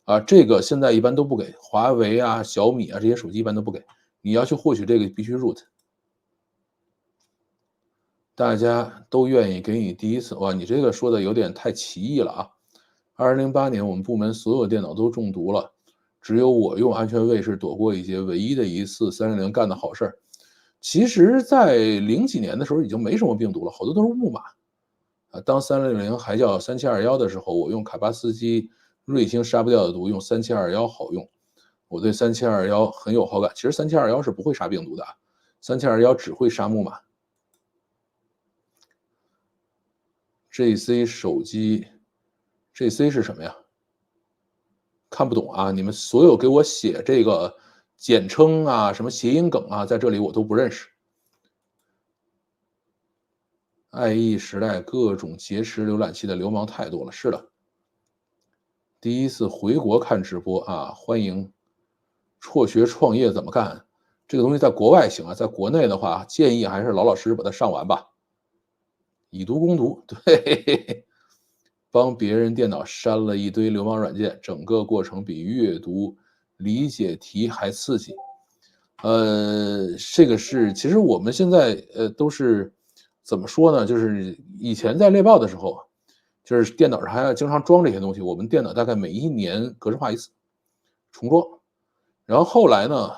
啊。这个现在一般都不给，华为啊、小米啊这些手机一般都不给。你要去获取这个必须 root。大家都愿意给你第一次，哇，你这个说的有点太奇异了啊。2008年我们部门所有电脑都中毒了，只有我用安全卫士躲过一劫，唯一的一次360干的好事儿。其实在零几年的时候已经没什么病毒了，好多都是木马。当360还叫3721的时候，我用卡巴斯基瑞星杀不掉的毒，用3721好用。我对3721很有好感。其实3721是不会杀病毒的，3721只会杀木马。GC 手机 ，GC 是什么呀？看不懂啊！你们所有给我写这个简称啊，什么谐音梗啊，在这里我都不认识。IE 时代各种劫持浏览器的流氓太多了，是的。第一次回国看直播啊，欢迎。辍学创业怎么干？这个东西在国外行啊，在国内的话，建议还是老老实实把它上完吧。以毒攻毒，对，帮别人电脑删了一堆流氓软件，整个过程比阅读理解题还刺激。这个是其实我们现在都是怎么说呢？就是以前在猎豹的时候，就是电脑上还要经常装这些东西。我们电脑大概每一年格式化一次，重装。然后后来呢，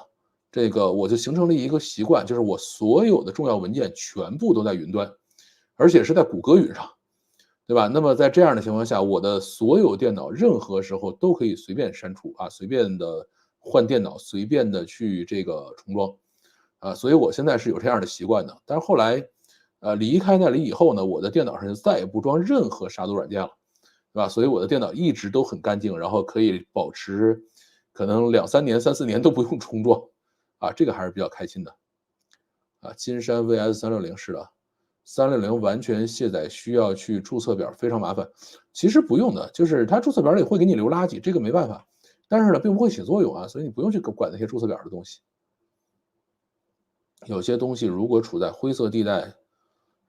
这个我就形成了一个习惯，就是我所有的重要文件全部都在云端，而且是在谷歌云上，对吧？那么在这样的情况下，我的所有电脑任何时候都可以随便删除啊，随便的换电脑，随便的去这个重装，所以我现在是有这样的习惯的。但是后来，离开那里以后呢，我的电脑上就再也不装任何杀毒软件了，对吧？所以我的电脑一直都很干净，然后可以保持可能2、3年、3、4年都不用重装，这个还是比较开心的。金山 VS360是的，360完全卸载需要去注册表，非常麻烦。其实不用的，就是它注册表里会给你留垃圾，这个没办法。但是呢，并不会起作用啊，所以你不用去管那些注册表的东西。有些东西如果处在灰色地带，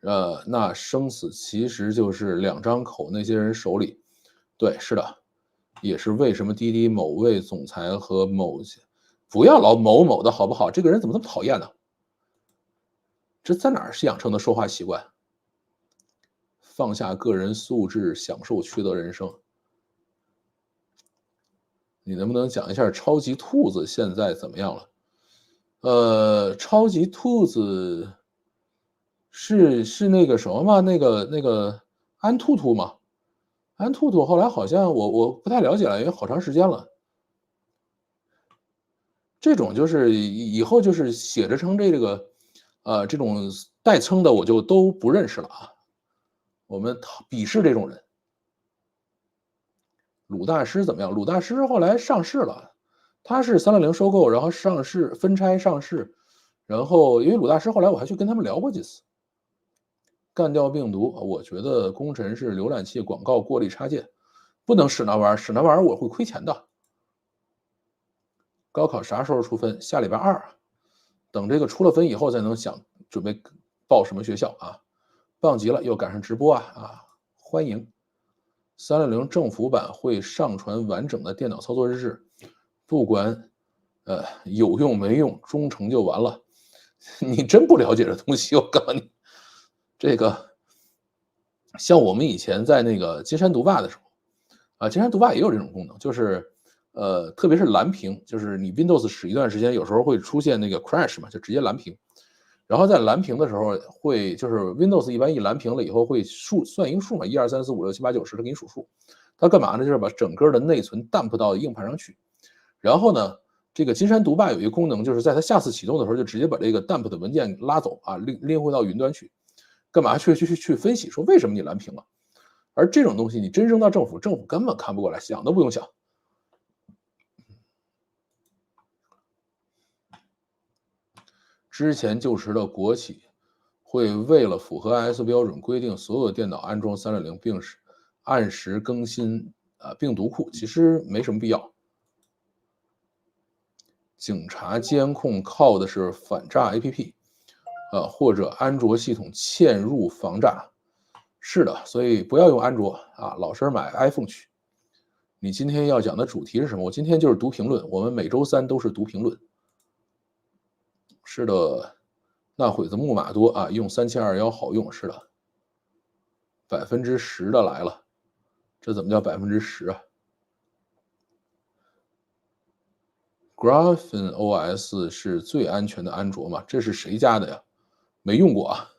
那生死其实就是2张口那些人手里。对，是的，也是为什么滴滴某位总裁和某些不要老某某的好不好？这个人怎么这么讨厌呢？这在哪儿是养成的说话习惯？放下个人素质，享受缺德人生。你能不能讲一下超级兔子现在怎么样了？超级兔子是那个什么吗？那个安兔兔吗？安兔兔后来好像我不太了解了，因为好长时间了。这种就是以后就是写着成这个，这种代称的我就都不认识了啊。我们鄙视这种人。鲁大师怎么样？鲁大师后来上市了，他是360收购，然后上市分拆上市，然后因为鲁大师后来我还去跟他们聊过几次。干掉病毒，我觉得工程是浏览器广告过滤插件，不能使那玩意儿，使那玩意儿我会亏钱的。高考啥时候出分？下礼拜2，等这个出了分以后才能想准备报什么学校啊。棒极了，又赶上直播欢迎。360政府版会上传完整的电脑操作日志，不管有用没用，忠诚就完了。你真不了解这东西，我告诉你，这个像我们以前在那个金山毒霸的时候，金山毒霸也有这种功能，就是特别是蓝屏，就是你 Windows 使一段时间，有时候会出现那个 crash 嘛，就直接蓝屏。然后在蓝屏的时候会就是 Windows 一般一蓝屏了以后会算一个数嘛，1、2、3、4、5、6、7、8、9、10，它给你数数。它干嘛呢？就是把整个的内存 dump 到硬盘上去。然后呢，这个金山毒霸有一个功能，就是在它下次启动的时候，就直接把这个 dump 的文件拉走拎回到云端去。干嘛去分析说为什么你蓝屏了？而这种东西你真扔到政府，政府根本看不过来，想都不用想。之前就职的国企会为了符合 IS 标准规定所有电脑安装360，并是按时更新病毒库，其实没什么必要。警察监控靠的是反诈 APP，或者安卓系统嵌入防诈。是的，所以不要用安卓老实买 iPhone 去。你今天要讲的主题是什么？我今天就是读评论，我们每周3都是读评论。是的，那会子木马多用3721好用，是的，10%的来了，这怎么叫10%啊？ Graphene OS 是最安全的安卓嘛？这是谁家的呀？没用过啊。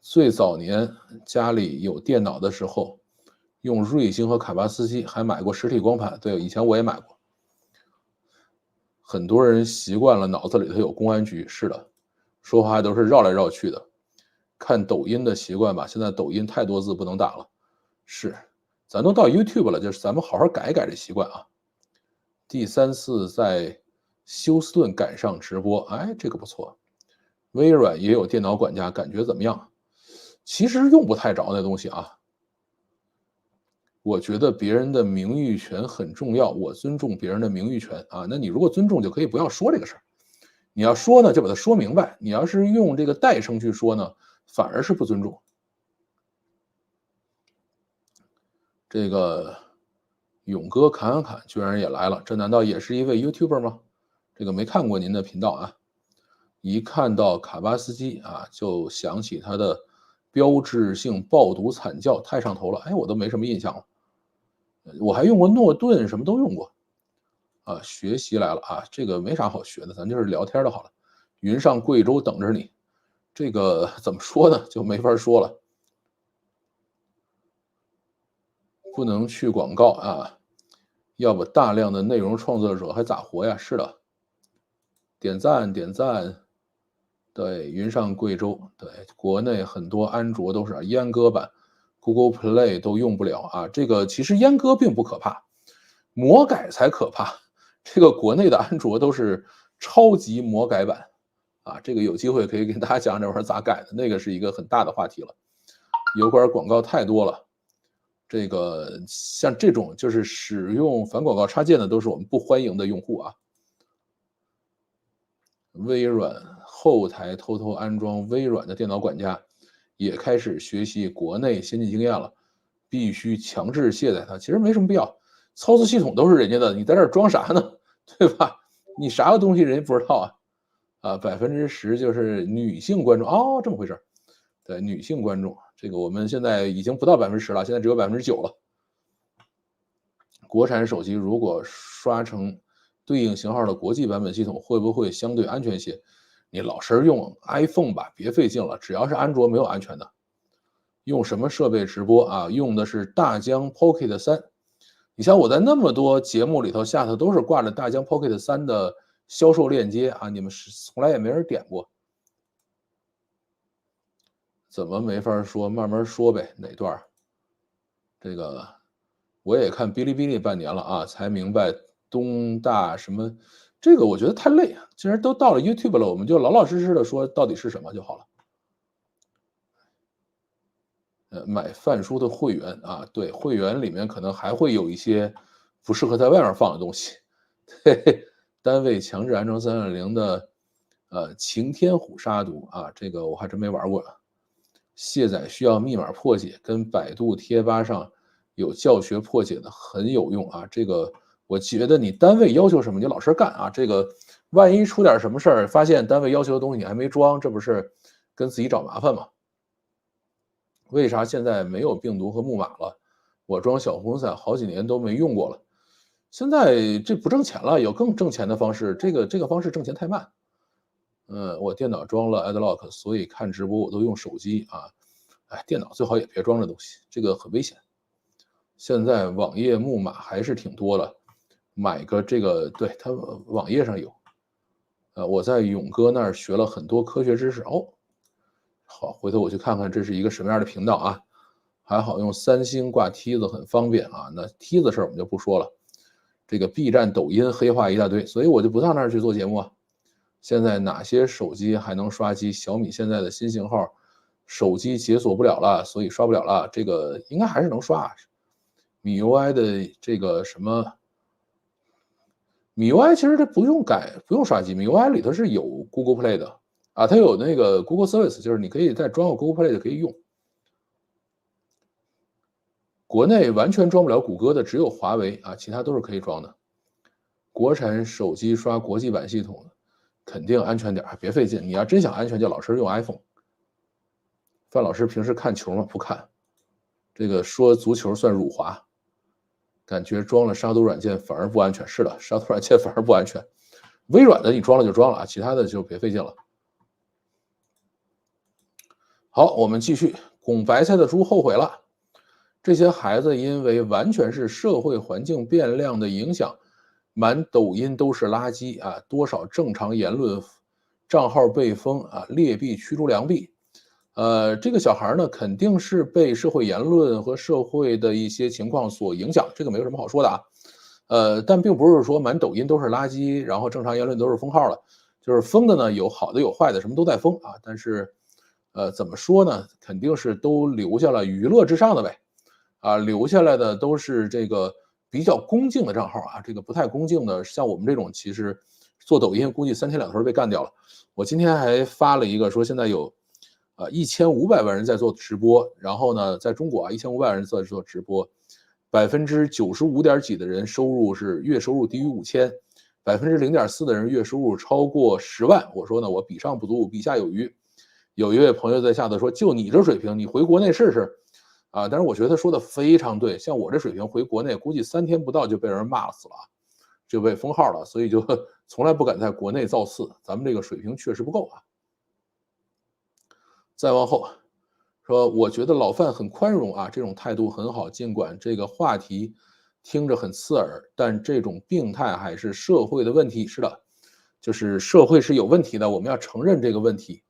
最早年家里有电脑的时候，用瑞星和卡巴斯基，还买过实体光盘。对，以前我也买过。很多人习惯了脑子里头有公安局，是的，说话都是绕来绕去的。看抖音的习惯吧，现在抖音太多字不能打了。是，咱都到 YouTube 了，就是咱们好好改一改这习惯啊。第3次在休斯顿赶上直播，哎，这个不错。微软也有电脑管家，感觉怎么样？其实用不太着那东西啊。我觉得别人的名誉权很重要，我尊重别人的名誉权啊。那你如果尊重，就可以不要说这个事儿。你要说呢，就把它说明白。你要是用这个代称去说呢，反而是不尊重。这个勇哥侃侃居然也来了，这难道也是一位 YouTuber 吗？这个没看过您的频道啊。一看到卡巴斯基啊，就想起他的标志性爆读惨叫，太上头了。哎，我都没什么印象了。我还用过诺顿，什么都用过。啊，学习来了啊，这个没啥好学的，咱就是聊天的好了。云上贵州等着你，这个怎么说呢？就没法说了。不能去广告啊，要不大量的内容创作者还咋活呀？是的，点赞点赞。对，云上贵州，对，国内很多安卓都是阉割版 ，Google Play 都用不了啊。这个其实阉割并不可怕，魔改才可怕。这个国内的安卓都是超级魔改版啊，这个有机会可以给大家讲这玩意儿咋改的，那个是一个很大的话题了。油管广告太多了，这个像这种就是使用反广告插件的，都是我们不欢迎的用户啊。微软后台偷偷安装微软的电脑管家，也开始学习国内先进经验了，必须强制卸载它。其实没什么必要，操作系统都是人家的，你在这儿装啥呢？对吧？你啥个东西人家不知道啊？啊，10%就是女性观众哦，这么回事。对，女性观众，这个我们现在已经不到10%了，现在只有9%了。国产手机如果刷成对应型号的国际版本系统，会不会相对安全些？你老实用 iPhone 吧，别费劲了。只要是安卓，没有安全的。用什么设备直播啊？用的是大疆 Pocket 3。你像我在那么多节目里头下头都是挂着大疆 Pocket 3的销售链接啊，你们是从来也没人点过。怎么没法说？慢慢说呗。哪段？这个我也看哔哩哔哩半年了啊，才明白东大什么，这个我觉得太累啊。既然都到了 YouTube 了，我们就老老实实的说到底是什么就好了。买泛书的会员啊，对，会员里面可能还会有一些不适合在外面放的东西。对，单位强制安装3.0的擎天虎杀毒啊，这个我还真没玩过。卸载需要密码破解，跟百度贴吧上有教学破解的很有用啊。这个我觉得你单位要求什么，你就老实干啊。这个万一出点什么事儿，发现单位要求的东西你还没装，这不是跟自己找麻烦吗？为啥现在没有病毒和木马了？我装小红伞好几年都没用过了。现在这不挣钱了，有更挣钱的方式。这个方式挣钱太慢。我电脑装了 Adlock，所以看直播我都用手机啊。哎，电脑最好也别装这东西，这个很危险。现在网页木马还是挺多的，买个这个，对，它网页上有。我在勇哥那儿学了很多科学知识哦。好，回头我去看看这是一个什么样的频道啊。还好用3星挂梯子很方便啊。那梯子事儿我们就不说了。这个 B 站、抖音黑话一大堆，所以我就不到那儿去做节目啊。现在哪些手机还能刷机？小米现在的新型号手机解锁不了了，所以刷不了了。这个应该还是能刷。米 UI 的这个什么米 UI 其实它不用改，不用刷机。米 UI 里头是有 Google Play 的啊，它有那个 Google Service，就是你可以再装个 Google Play 就可以用。国内完全装不了谷歌的只有华为啊，其他都是可以装的。国产手机刷国际版系统肯定安全点，别费劲。你要真想安全，就老实用 iPhone。范老师平时看球吗？不看。这个说足球算辱华。感觉装了杀毒软件反而不安全。是的，杀毒软件反而不安全。微软的你装了就装了啊，其他的就别费劲了。好，我们继续。拱白菜的猪后悔了。这些孩子因为完全是社会环境变量的影响，满抖音都是垃圾啊！多少正常言论账号被封啊，劣币驱逐良币。这个小孩呢，肯定是被社会言论和社会的一些情况所影响，这个没有什么好说的啊。但并不是说满抖音都是垃圾，然后正常言论都是封号了，就是封的呢有好的有坏的，什么都在封啊。但是，怎么说呢？肯定是都留下了娱乐至上的呗。啊，留下来的都是这个比较恭敬的账号啊，这个不太恭敬的，像我们这种其实做抖音估计3天2头被干掉了。我今天还发了一个说现在有1500万人在做直播，然后呢，在中国啊1500万人在做直播，95%点几的人收入是月收入低于5000%，0.4%的人月收入超过10万。我说呢，我比上不足，比下有余。有一位朋友在下头说，就你这水平，你回国内试试。啊，但是我觉得他说的非常对，像我这水平回国内，估计3天不到就被人骂死了，就被封号了，所以就从来不敢在国内造次，咱们这个水平确实不够啊。再往后说，我觉得老范很宽容啊，这种态度很好，尽管这个话题听着很刺耳，但这种病态还是社会的问题。是的，就是社会是有问题的，我们要承认这个问题。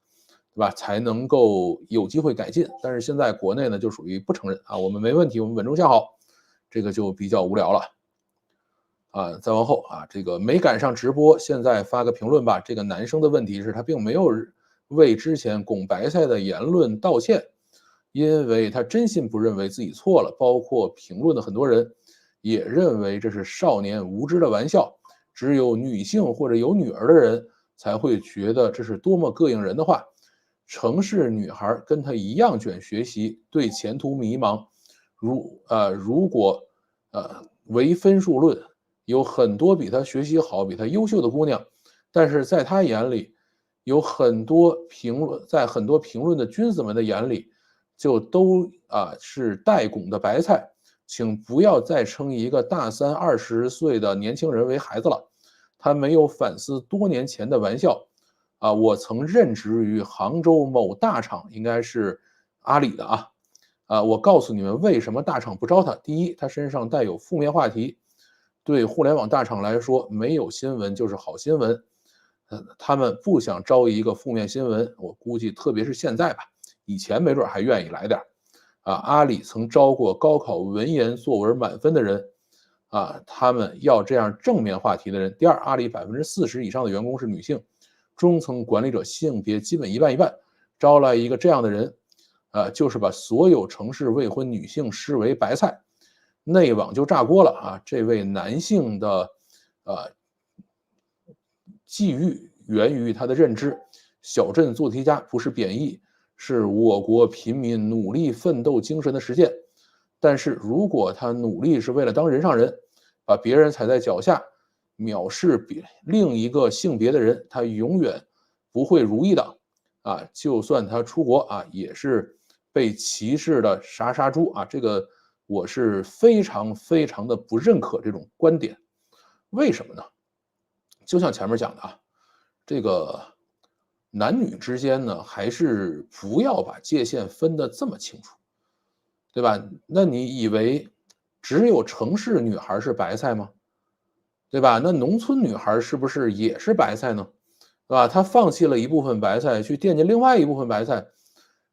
对吧？才能够有机会改进。但是现在国内呢，就属于不承认啊，我们没问题，我们稳中向好，这个就比较无聊了啊。再往后啊，这个没赶上直播，现在发个评论吧。这个男生的问题是他并没有为之前拱白菜的言论道歉，因为他真心不认为自己错了。包括评论的很多人也认为这是少年无知的玩笑，只有女性或者有女儿的人才会觉得这是多么膈应人的话。城市女孩跟她一样卷学习，对前途迷茫。如果唯分数论，有很多比她学习好、比她优秀的姑娘，但是在她眼里，有很多评论，在很多评论的君子们的眼里，就都是待拱的白菜。请不要再称一个大3、20岁的年轻人为孩子了，他没有反思多年前的玩笑。我曾任职于杭州某大厂，应该是阿里的啊。我告诉你们为什么大厂不招他。第一，他身上带有负面话题，对互联网大厂来说，没有新闻就是好新闻。他们不想招一个负面新闻，我估计特别是现在吧，以前没准还愿意来点阿里曾招过高考文言作文满分的人他们要这样正面话题的人。第二，阿里40%以上的员工是女性。中层管理者性别基本一半一半，招来一个这样的人，就是把所有城市未婚女性视为白菜，内网就炸锅了啊！这位男性的际遇源于他的认知，小镇做题家不是贬义，是我国平民努力奋斗精神的实现。但是如果他努力是为了当人上人，把别人踩在脚下，藐视另一个性别的人，他永远不会如意的就算他出国也是被歧视的杀猪这个我是非常非常的不认可这种观点。为什么呢？就像前面讲的这个男女之间呢，还是不要把界限分得这么清楚，对吧？那你以为只有城市女孩是白菜吗？对吧？那农村女孩是不是也是白菜呢？对吧？她放弃了一部分白菜，去惦记另外一部分白菜，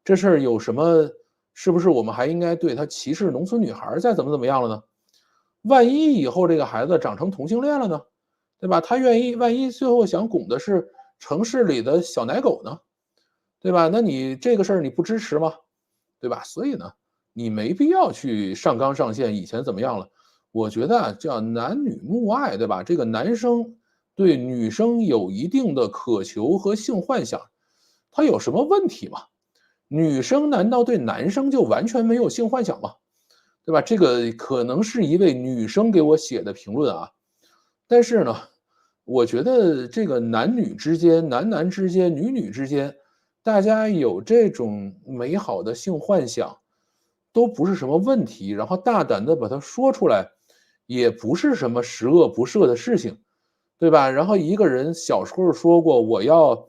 这事儿有什么？是不是我们还应该对她歧视农村女孩再怎么样了呢？万一以后这个孩子长成同性恋了呢？对吧？他愿意，万一最后想拱的是城市里的小奶狗呢？对吧？那你这个事儿你不支持吗？对吧？所以呢，你没必要去上纲上线，以前怎么样了？我觉得叫男女慕爱，对吧？这个男生对女生有一定的渴求和性幻想，他有什么问题吗？女生难道对男生就完全没有性幻想吗？对吧？这个可能是一位女生给我写的评论但是呢，我觉得这个男女之间、男男之间、女女之间，大家有这种美好的性幻想，都不是什么问题。然后大胆的把它说出来，也不是什么十恶不赦的事情，对吧？然后一个人小时候说过我要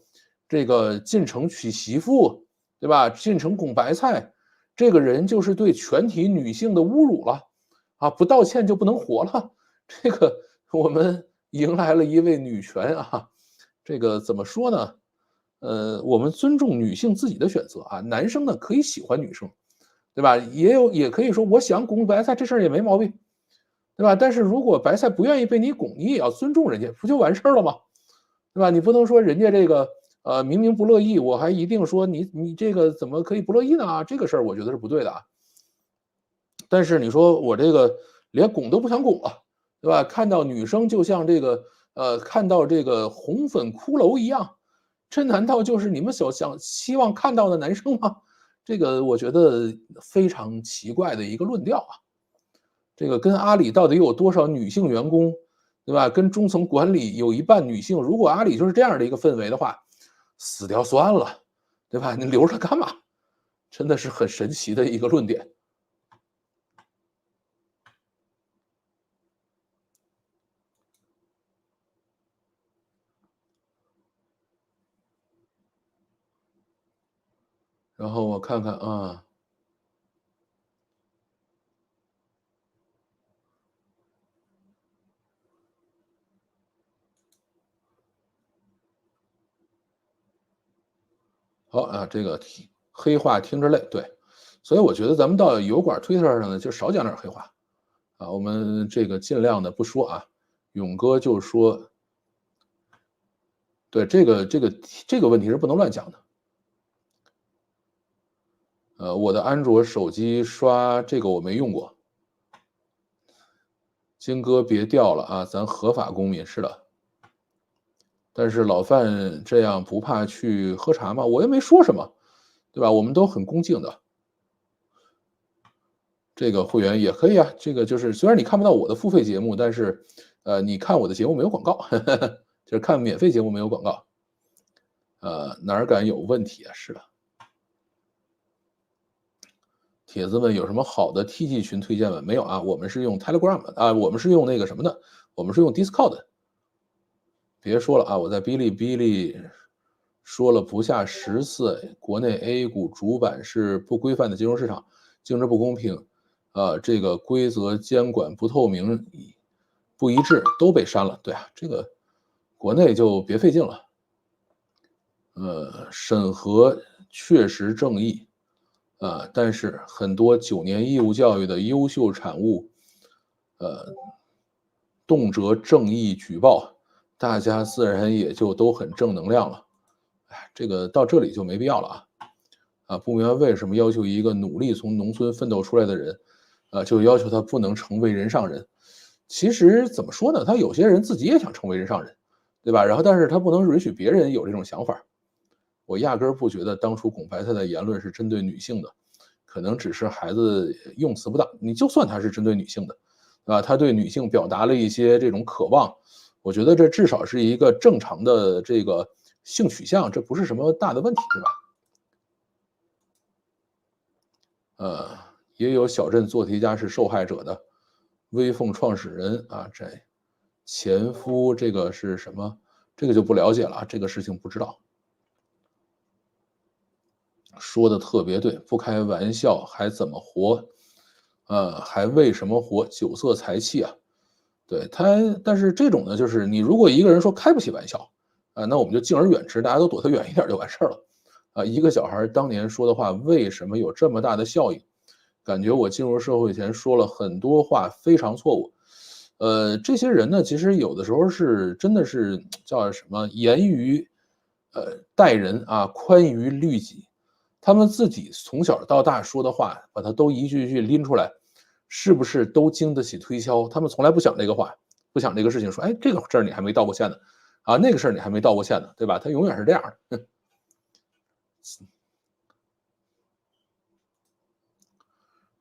这个进城娶媳妇，对吧？进城拱白菜，这个人就是对全体女性的侮辱了，啊，不道歉就不能活了。这个我们迎来了一位女权啊，这个怎么说呢？我们尊重女性自己的选择啊，男生呢可以喜欢女生，对吧？也可以说我想拱白菜这事儿也没毛病，对吧？但是如果白菜不愿意被你拱，你也要尊重人家，不就完事儿了吗？对吧？你不能说人家这个明明不乐意，我还一定说你这个怎么可以不乐意呢？啊，这个事儿我觉得是不对的啊。但是你说我这个连拱都不想拱了，对吧？看到女生就像这个看到这个红粉骷髅一样，这难道就是你们想希望看到的男生吗？这个我觉得非常奇怪的一个论调啊。这个跟阿里到底有多少女性员工，对吧？跟中层管理有一半女性，如果阿里就是这样的一个氛围的话，死掉算了，对吧？你留着干嘛？真的是很神奇的一个论点。然后我看看啊，好啊，这个黑话听着累，对，所以我觉得咱们到油管推特上呢，就少讲点黑话啊，我们这个尽量的不说啊。勇哥就说，对这个问题是不能乱讲的。我的安卓手机刷这个我没用过，金哥别掉了啊，咱合法公民是的。但是老范这样不怕去喝茶吗？我也没说什么，对吧？我们都很恭敬的。这个会员也可以啊，这个就是虽然你看不到我的付费节目，但是，你看我的节目没有广告，就是看免费节目没有广告。哪儿敢有问题啊？是的。铁子们有什么好的 TG 群推荐吗？没有啊，我们是用 Telegram 啊，我们是用那个什么的，我们是用 Discord。别说了啊，我在哔哩哔哩说了不下10次，国内 A 股主板是不规范的金融市场，竞争不公平，这个规则监管不透明、不一致，都被删了。对啊，这个国内就别费劲了。审核确实正义，但是很多9年义务教育的优秀产物，呃，动辄正义举报，大家自然也就都很正能量了。哎，这个到这里就没必要了啊！不明白为什么要求一个努力从农村奋斗出来的人，就要求他不能成为人上人。其实怎么说呢？他有些人自己也想成为人上人，对吧？然后但是他不能允许别人有这种想法。我压根儿不觉得当初拱白菜的言论是针对女性的，可能只是孩子用词不当。你就算他是针对女性的，对吧？他对女性表达了一些这种渴望，我觉得这至少是一个正常的这个性取向，这不是什么大的问题，对吧？也有小镇做题家是受害者的，微凤创始人啊，这前夫这个是什么？这个就不了解了，这个事情不知道。说的特别对，不开玩笑还怎么活？还为什么活？酒色财气啊！对他，但是这种呢，就是你如果一个人说开不起玩笑，那我们就敬而远之，大家都躲他远一点就完事儿了。一个小孩当年说的话，为什么有这么大的效应？感觉我进入社会前说了很多话非常错误。这些人呢，其实有的时候是真的是叫什么严于待人啊，宽于律己。他们自己从小到大说的话，把它都一句一句拎出来，是不是都经得起推敲？他们从来不想这个话，不想这个事情，说，哎，这个事儿你还没道过歉呢，啊，那个事儿你还没道过歉呢，对吧？他永远是这样的。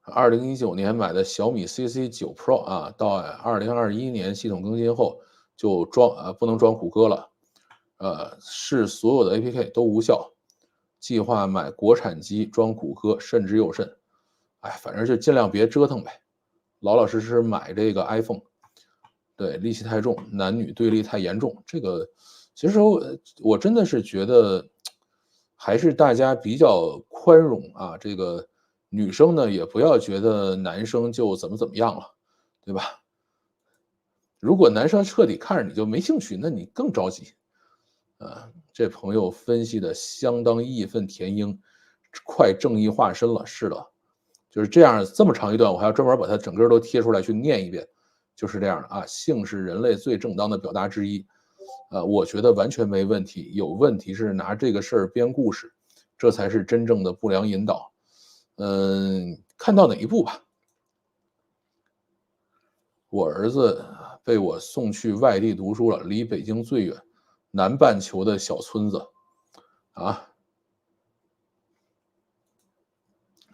2019年买的小米 CC9 Pro 啊，到2021年系统更新后就不能装谷歌了，是所有的 APK 都无效，计划买国产机装谷歌，慎之又慎。哎，反正就尽量别折腾呗，老老实实买这个 iPhone。对，戾气太重，男女对立太严重，这个其实我真的是觉得，还是大家比较宽容啊。这个女生呢，也不要觉得男生就怎么样了，对吧？如果男生彻底看着你就没兴趣，那你更着急。这朋友分析的相当义愤填膺，快正义化身了。是的，就是这样，这么长一段，我还要专门把它整个都贴出来去念一遍。就是这样的啊，性是人类最正当的表达之一。我觉得完全没问题，有问题是拿这个事儿编故事，这才是真正的不良引导。看到哪一步吧？我儿子被我送去外地读书了，离北京最远，南半球的小村子。啊，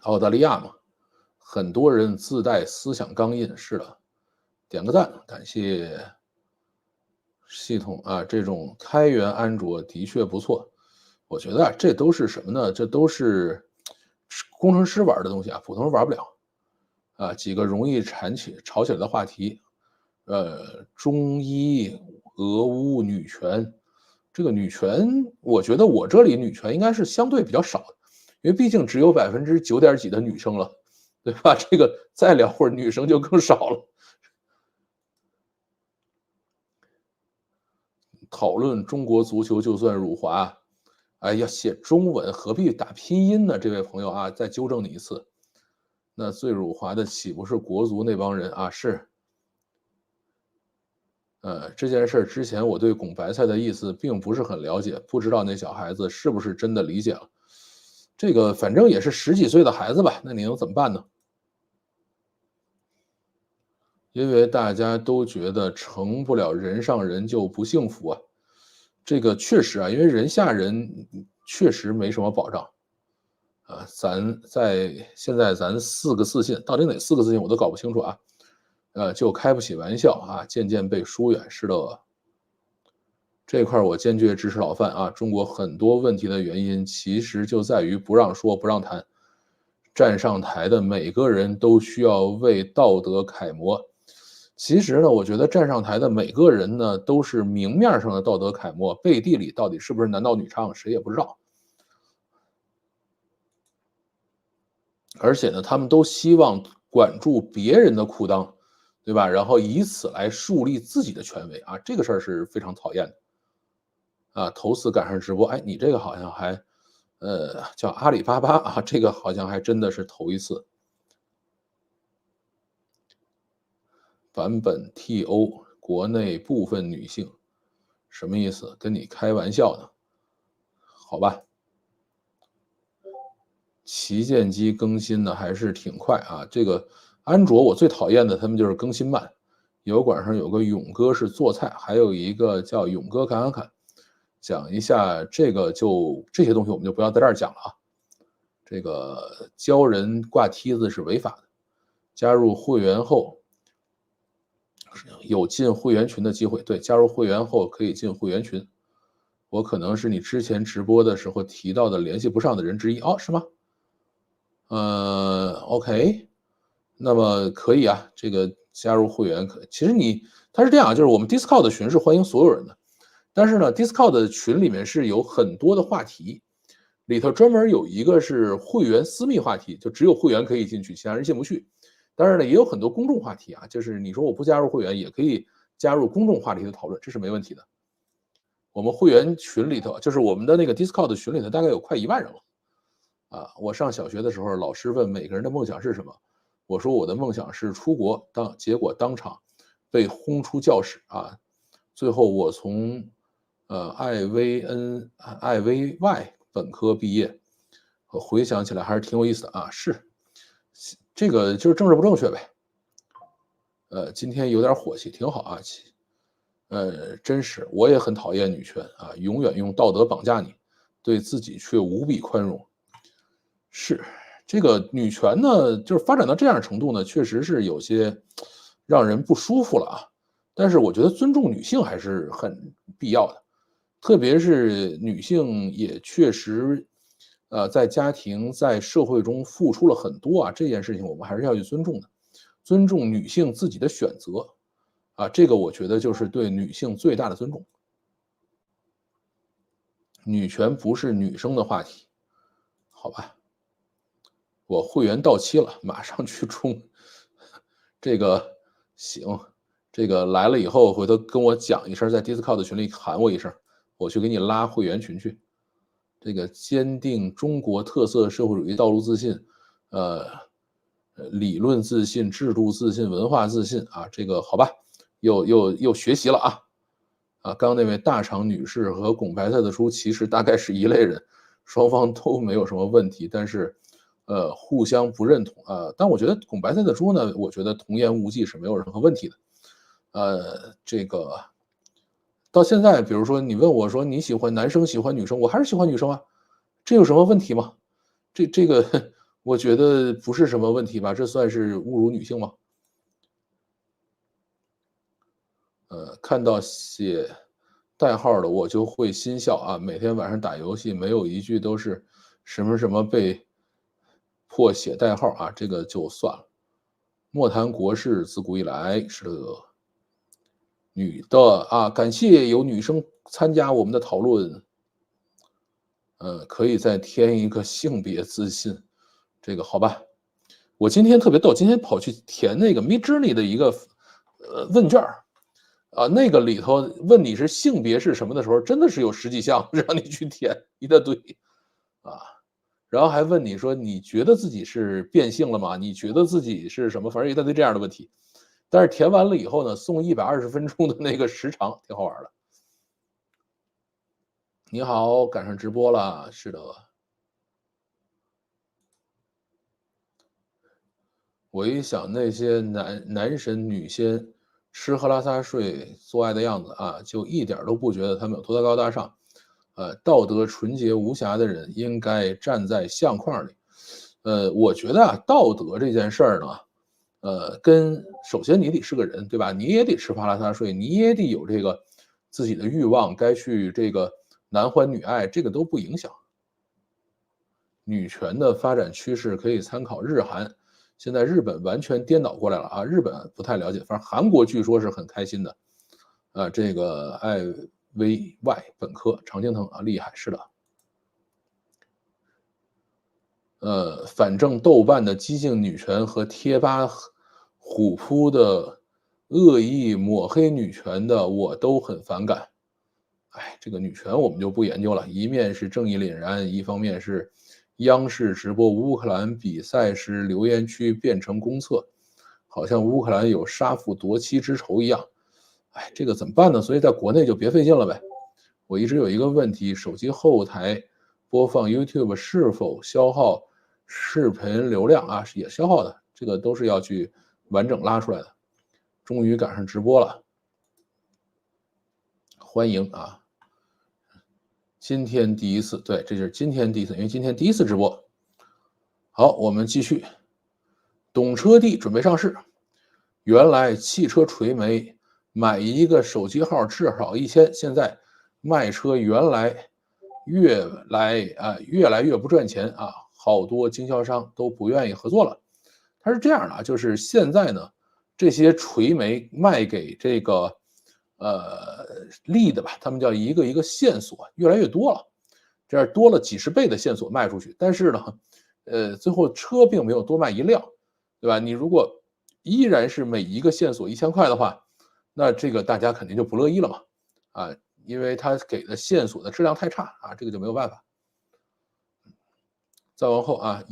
澳大利亚嘛，很多人自带思想钢印。是的，点个赞，感谢系统啊，这种开源安卓的确不错。我觉得啊，这都是什么呢？这都是工程师玩的东西啊，普通人玩不了。几个容易吵起来的话题，中医、俄乌、女权。这个女权，我觉得我这里女权应该是相对比较少的，因为毕竟只有9%点几的女生了，对吧？这个再聊会儿女生就更少了。讨论中国足球就算辱华，哎呀，写中文何必打拼音呢？这位朋友啊，再纠正你一次。那最辱华的岂不是国足那帮人啊？是。这件事之前我对拱白菜的意思并不是很了解，不知道那小孩子是不是真的理解了。这个反正也是十几岁的孩子吧，那你能怎么办呢？因为大家都觉得成不了人上人就不幸福啊。这个确实啊，因为人下人确实没什么保障。现在咱四个自信，到底哪四个自信我都搞不清楚啊。就开不起玩笑啊，渐渐被疏远。是的，这块我坚决支持老范啊。中国很多问题的原因，其实就在于不让说、不让谈。站上台的每个人都需要为道德楷模。其实呢，我觉得站上台的每个人呢，都是明面上的道德楷模，背地里到底是不是男盗女娼，谁也不知道。而且呢，他们都希望管住别人的裤裆，对吧？然后以此来树立自己的权威啊，这个事儿是非常讨厌的。头次赶上直播，哎，你这个好像还，叫阿里巴巴啊，这个好像还真的是头一次。版本 TO 国内部分女性，什么意思？跟你开玩笑呢？好吧。旗舰机更新呢还是挺快啊。这个安卓我最讨厌的他们就是更新慢。油管上有个勇哥是做菜，还有一个叫勇哥侃侃侃，讲一下这个这些东西我们就不要在这儿讲了啊。这个教人挂梯子是违法的，加入会员后有进会员群的机会。对，加入会员后可以进会员群。我可能是你之前直播的时候提到的联系不上的人之一哦，是吗？OK，那么可以啊，这个加入会员其实它是这样，就是我们 Discord 的群是欢迎所有人的，但是呢，Discord 的群里面是有很多的话题，里头专门有一个是会员私密话题，就只有会员可以进去，其他人进不去。当然呢，也有很多公众话题啊，就是你说我不加入会员也可以加入公众话题的讨论，这是没问题的。我们会员群里头，就是我们的那个 Discord 群里头，大概有快1万人了。我上小学的时候，老师问每个人的梦想是什么，我说我的梦想是出国，结果当场被轰出教室啊。最后我从IVY 本科毕业，回想起来还是挺有意思的啊。是，这个就是政治不正确呗。今天有点火气，挺好啊。真是，我也很讨厌女权啊，永远用道德绑架你，对自己却无比宽容。是，这个女权呢，就是发展到这样的程度呢，确实是有些让人不舒服了啊。但是我觉得尊重女性还是很必要的，特别是女性也确实，在家庭在社会中付出了很多啊，这件事情我们还是要去尊重的，尊重女性自己的选择。啊，这个我觉得就是对女性最大的尊重。女权不是女生的话题，好吧？我会员到期了，马上去充。这个行，这个来了以后回头跟我讲一声，在 Discord 群里喊我一声，我去给你拉会员群去。这个坚定中国特色社会主义道路自信，呃，理论自信、制度自信、文化自信啊，这个好吧，又学习了啊。啊，刚刚那位大厂女士和拱白菜的猪其实大概是一类人，双方都没有什么问题，但是，互相不认同啊。但我觉得拱白菜的猪呢，我觉得童言无忌是没有任何问题的。这个到现在，比如说你问我说你喜欢男生喜欢女生，我还是喜欢女生啊，这有什么问题吗？这个我觉得不是什么问题吧，这算是侮辱女性吗？看到写代号的我就会心笑啊，每天晚上打游戏没有一句都是什么什么被迫写代号啊，这个就算了。莫谈国事，自古以来是的，女的啊，感谢有女生参加我们的讨论。可以再添一个性别自信，这个好吧？我今天特别逗，今天跑去填那个 Midjourney 的一个问卷啊，那个里头问你是性别是什么的时候，真的是有十几项让你去填一大堆啊，然后还问你说你觉得自己是变性了吗？你觉得自己是什么？反正一大堆这样的问题。但是填完了以后呢，送120分钟的那个时长，挺好玩的。你好，赶上直播了，是的。我一想那些男神女仙吃喝拉撒睡做爱的样子啊，就一点都不觉得他们有多高大上。道德纯洁无瑕的人应该站在相框里。我觉得啊，道德这件事儿呢，跟首先你得是个人，对吧？你也得吃喝拉撒睡，你也得有这个自己的欲望，该去这个男欢女爱，这个都不影响。女权的发展趋势可以参考日韩，现在日本完全颠倒过来了啊！日本不太了解，反正韩国据说是很开心的。这个艾薇 Y 本科常青藤啊，厉害，是的。反正豆瓣的激进女权和贴吧虎扑的恶意抹黑女权的，我都很反感。哎，这个女权我们就不研究了，一面是正义凛然，一方面是央视直播乌克兰比赛时留言区变成公厕，好像乌克兰有杀父夺妻之仇一样。哎，这个怎么办呢？所以在国内就别费劲了呗。我一直有一个问题，手机后台播放 YouTube 是否消耗视频流量啊？也消耗的，这个都是要去完整拉出来的。终于赶上直播了，欢迎啊！今天第一次，对，这就是今天第一次，因为今天第一次直播。好，我们继续。懂车帝准备上市，原来汽车垂媒买一个手机号至少1000，现在卖车越来越不赚钱啊，好多经销商都不愿意合作了。它是这样的啊，就是现在呢，这些垂媒卖给这个lead 吧，他们叫一个一个线索越来越多了，这样多了几十倍的线索卖出去，但是呢，最后车并没有多卖一辆，对吧？你如果依然是每一个线索1000块的话，那这个大家肯定就不乐意了嘛，啊，因为他给的线索的质量太差啊，这个就没有办法。再往后啊，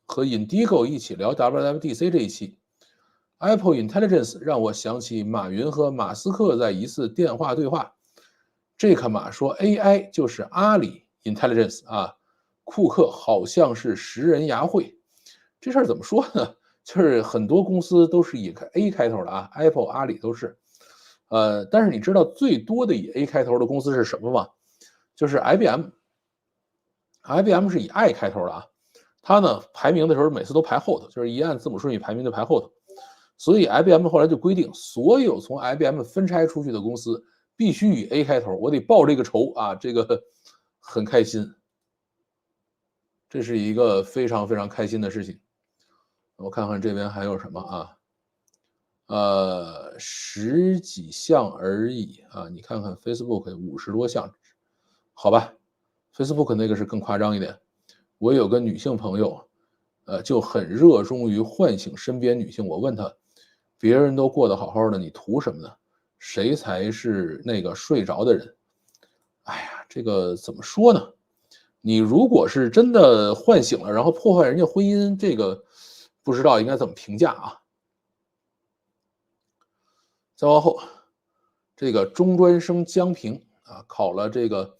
和 Indigo 一起聊 WWDC 这一期，Apple Intelligence 让我想起马云和马斯克在一次电话对话。这个马说 AI 就是阿里 Intelligence 啊，库克好像是识人牙慧。这事儿怎么说呢？就是很多公司都是以 A 开头的啊，Apple、阿里都是。但是你知道最多的以 A 开头的公司是什么吗？就是 IBM。IBM 是以 I 开头的啊，它呢排名的时候每次都排后头，就是一按字母顺序排名就排后头。所以 IBM 后来就规定，所有从 IBM 分拆出去的公司必须以 A 开头，我得报这个仇啊，这个很开心，这是一个非常非常开心的事情。我看看这边还有什么啊？十几项而已啊！你看看 Facebook 50多项，好吧，Facebook 那个是更夸张一点。我有个女性朋友，就很热衷于唤醒身边女性。我问她，别人都过得好好的，你图什么呢？谁才是那个睡着的人？哎呀，这个怎么说呢？你如果是真的唤醒了，然后破坏人家婚姻，这个不知道应该怎么评价啊？再往后，这个中专生江平啊，考了这个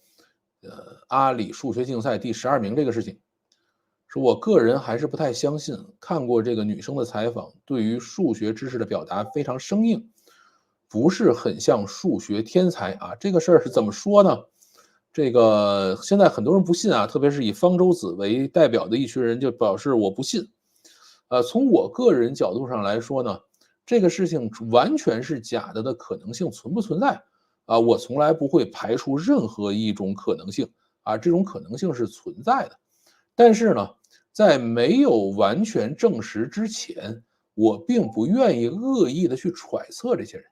阿里数学竞赛第12名这个事情，说我个人还是不太相信。看过这个女生的采访，对于数学知识的表达非常生硬，不是很像数学天才啊。这个事儿是怎么说呢？这个现在很多人不信啊，特别是以方舟子为代表的一群人就表示我不信。从我个人角度上来说呢，这个事情完全是假的可能性存不存在啊？我从来不会排除任何一种可能性啊，这种可能性是存在的。但是呢，在没有完全证实之前，我并不愿意恶意的去揣测这些人，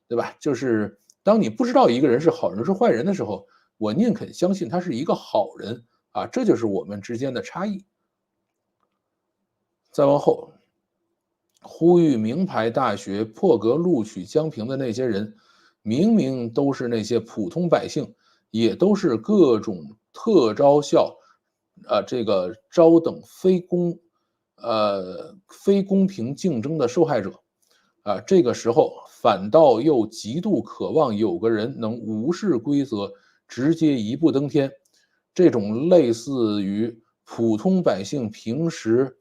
对吧？就是当你不知道一个人是好人是坏人的时候，我宁肯相信他是一个好人啊，这就是我们之间的差异。再往后，呼吁名牌大学破格录取江平的那些人，明明都是那些普通百姓，也都是各种特招校，这个招等非公平竞争的受害者，这个时候反倒又极度渴望有个人能无视规则，直接一步登天。这种类似于普通百姓平时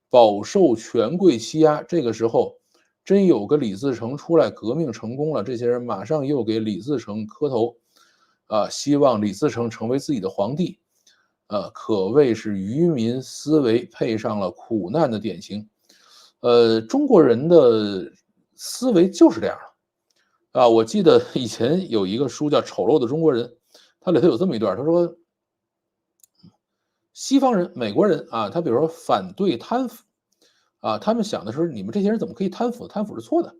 饱受权贵欺压，这个时候真有个李自成出来革命成功了，这些人马上又给李自成磕头，希望李自成成为自己的皇帝，可谓是愚民思维配上了苦难的典型。中国人的思维就是这样的啊。我记得以前有一个书叫《丑陋的中国人》，它里头有这么一段，他说西方人、美国人啊，他比如说反对贪腐啊，他们想的是你们这些人怎么可以贪腐？贪腐是错的。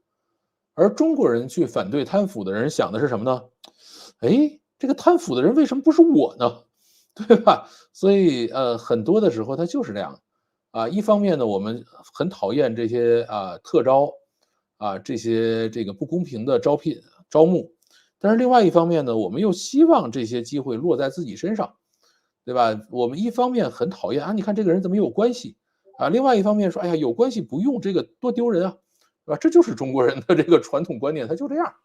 而中国人去反对贪腐的人想的是什么呢？哎，这个贪腐的人为什么不是我呢？对吧？所以很多的时候他就是这样啊。一方面呢，我们很讨厌这些特招这些这个不公平的招募，但是另外一方面呢，我们又希望这些机会落在自己身上。对吧？我们一方面很讨厌啊，你看这个人怎么有关系啊？另外一方面说，哎呀，有关系不用这个多丢人啊，对吧？这就是中国人的这个传统观念，他就这样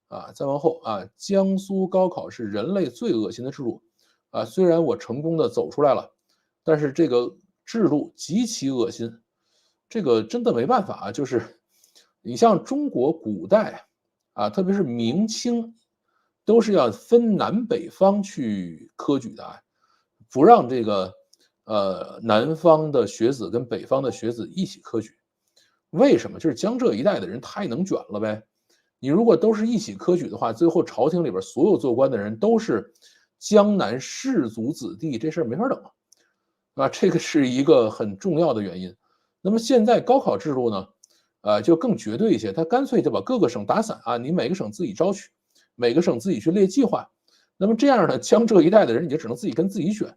啊。再往后啊，江苏高考是人类最恶心的制度啊，虽然我成功的走出来了，但是这个制度极其恶心，这个真的没办法啊。就是你像中国古代啊，特别是明清，都是要分南北方去科举的啊，不让这个南方的学子跟北方的学子一起科举。为什么？就是江浙一带的人太能卷了呗。你如果都是一起科举的话，最后朝廷里边所有做官的人都是江南士族子弟，这事儿没法等啊。这个是一个很重要的原因。那么现在高考制度呢，就更绝对一些，他干脆就把各个省打散啊，你每个省自己招取，每个省自己去列计划。那么这样呢，江浙一带的人你就只能自己跟自己选。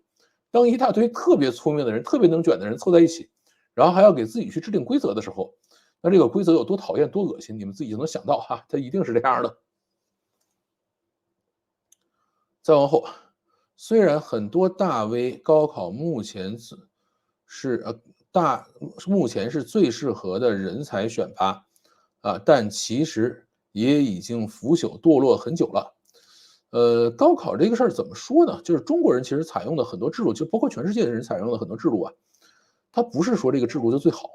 当一大堆特别聪明的人、特别能卷的人凑在一起，然后还要给自己去制定规则的时候，那这个规则有多讨厌、多恶心，你们自己就能想到哈，它一定是这样的。再往后，虽然很多大 V 高考是目前是最适合的人才选拔但其实也已经腐朽堕落很久了。高考这个事儿怎么说呢？就是中国人其实采用的很多制度，就包括全世界的人采用的很多制度啊，它不是说这个制度就最好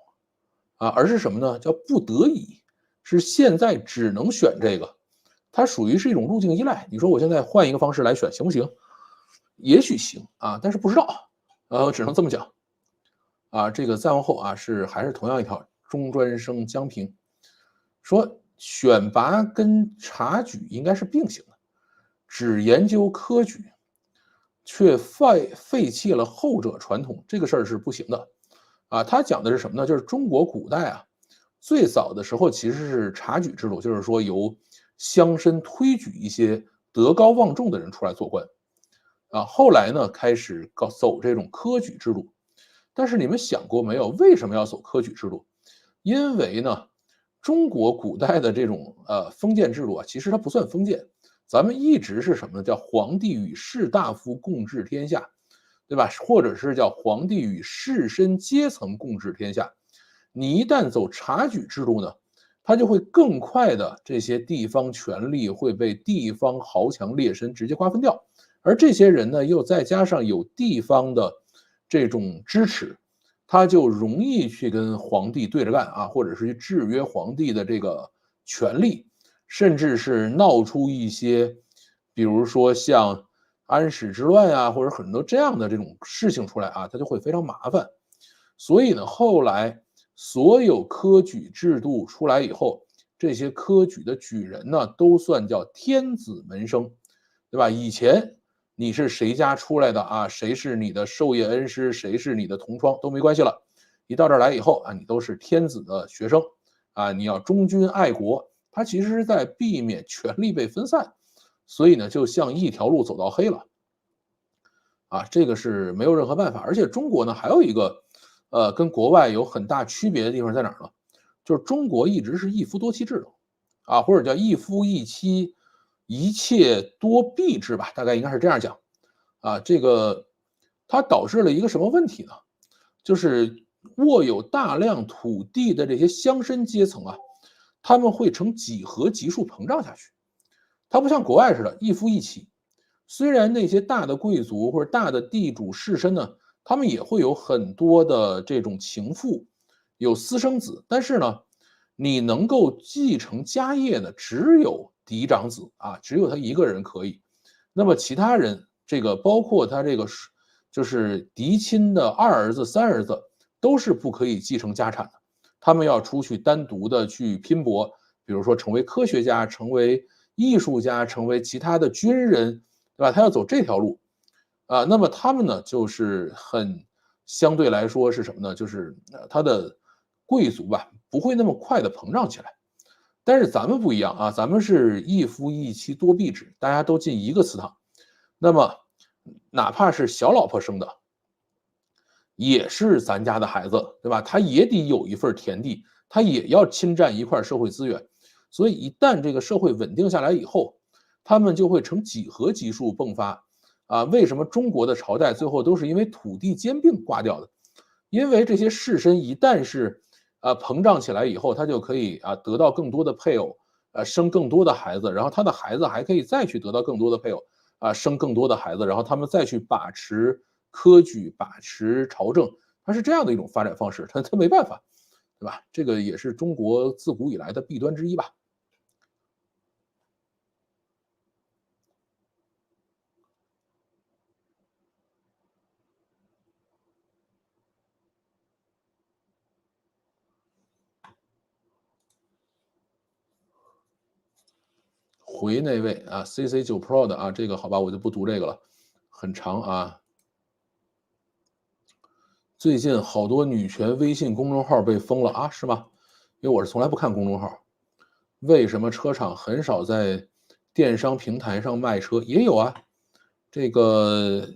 而是什么呢？叫不得已，是现在只能选这个，它属于是一种路径依赖。你说我现在换一个方式来选行不行？也许行但是不知道，我只能这么讲这个再往后还是同样一条中专生江平说，选拔跟察举应该是并行的，只研究科举，却废弃了后者传统，这个事儿是不行的他讲的是什么呢？就是中国古代最早的时候其实是察举制度，就是说由乡绅推举一些德高望重的人出来做官。后来呢，开始走这种科举制度。但是你们想过没有，为什么要走科举制度？因为呢，中国古代的这种封建制度啊，其实它不算封建，咱们一直是什么呢？叫皇帝与士大夫共治天下，对吧？或者是叫皇帝与士绅阶层共治天下。你一旦走察举制度呢，它就会更快的这些地方权力会被地方豪强劣绅直接瓜分掉，而这些人呢，又再加上有地方的这种支持，他就容易去跟皇帝对着干啊，或者是去制约皇帝的这个权力，甚至是闹出一些，比如说像安史之乱啊，或者很多这样的这种事情出来啊，他就会非常麻烦。所以呢，后来所有科举制度出来以后，这些科举的举人呢，都算叫天子门生，对吧？以前你是谁家出来的啊？谁是你的授业恩师？谁是你的同窗都没关系了。一到这儿来以后啊，你都是天子的学生啊，你要忠君爱国。他其实是在避免权力被分散，所以呢，就像一条路走到黑了啊，这个是没有任何办法。而且中国呢，还有一个跟国外有很大区别的地方在哪儿呢？就是中国一直是一夫多妻制度啊，或者叫一夫一妻一妾多婢制吧，大概应该是这样讲啊。这个它导致了一个什么问题呢？就是握有大量土地的这些乡绅阶层啊，他们会呈几何级数膨胀下去。它不像国外似的，一夫一妻。虽然那些大的贵族或者大的地主士绅呢，他们也会有很多的这种情妇，有私生子，但是呢，你能够继承家业的只有嫡长子啊，只有他一个人可以。那么其他人，这个包括他这个就是嫡亲的二儿子、三儿子，都是不可以继承家产的。他们要出去单独的去拼搏，比如说成为科学家、成为艺术家、成为其他的军人，对吧？他要走这条路啊。那么他们呢，就是相对来说是什么呢？就是他的贵族吧，不会那么快的膨胀起来。但是咱们不一样啊，咱们是一夫一妻多婢制，大家都进一个祠堂。那么哪怕是小老婆生的，也是咱家的孩子，对吧？他也得有一份田地，他也要侵占一块社会资源。所以一旦这个社会稳定下来以后，他们就会呈几何级数迸发啊。为什么中国的朝代最后都是因为土地兼并挂掉的？因为这些士绅一旦是膨胀起来以后，他就可以得到更多的配偶，生更多的孩子，然后他的孩子还可以再去得到更多的配偶，生更多的孩子，然后他们再去把持科举，把持朝政，它是这样的一种发展方式，他没办法，对吧？这个也是中国自古以来的弊端之一吧。回那位啊，CC9 Pro 的啊，这个好吧，我就不读这个了，很长啊。最近好多女权微信公众号被封了啊，是吗？因为我是从来不看公众号。为什么车厂很少在电商平台上卖车？也有啊，这个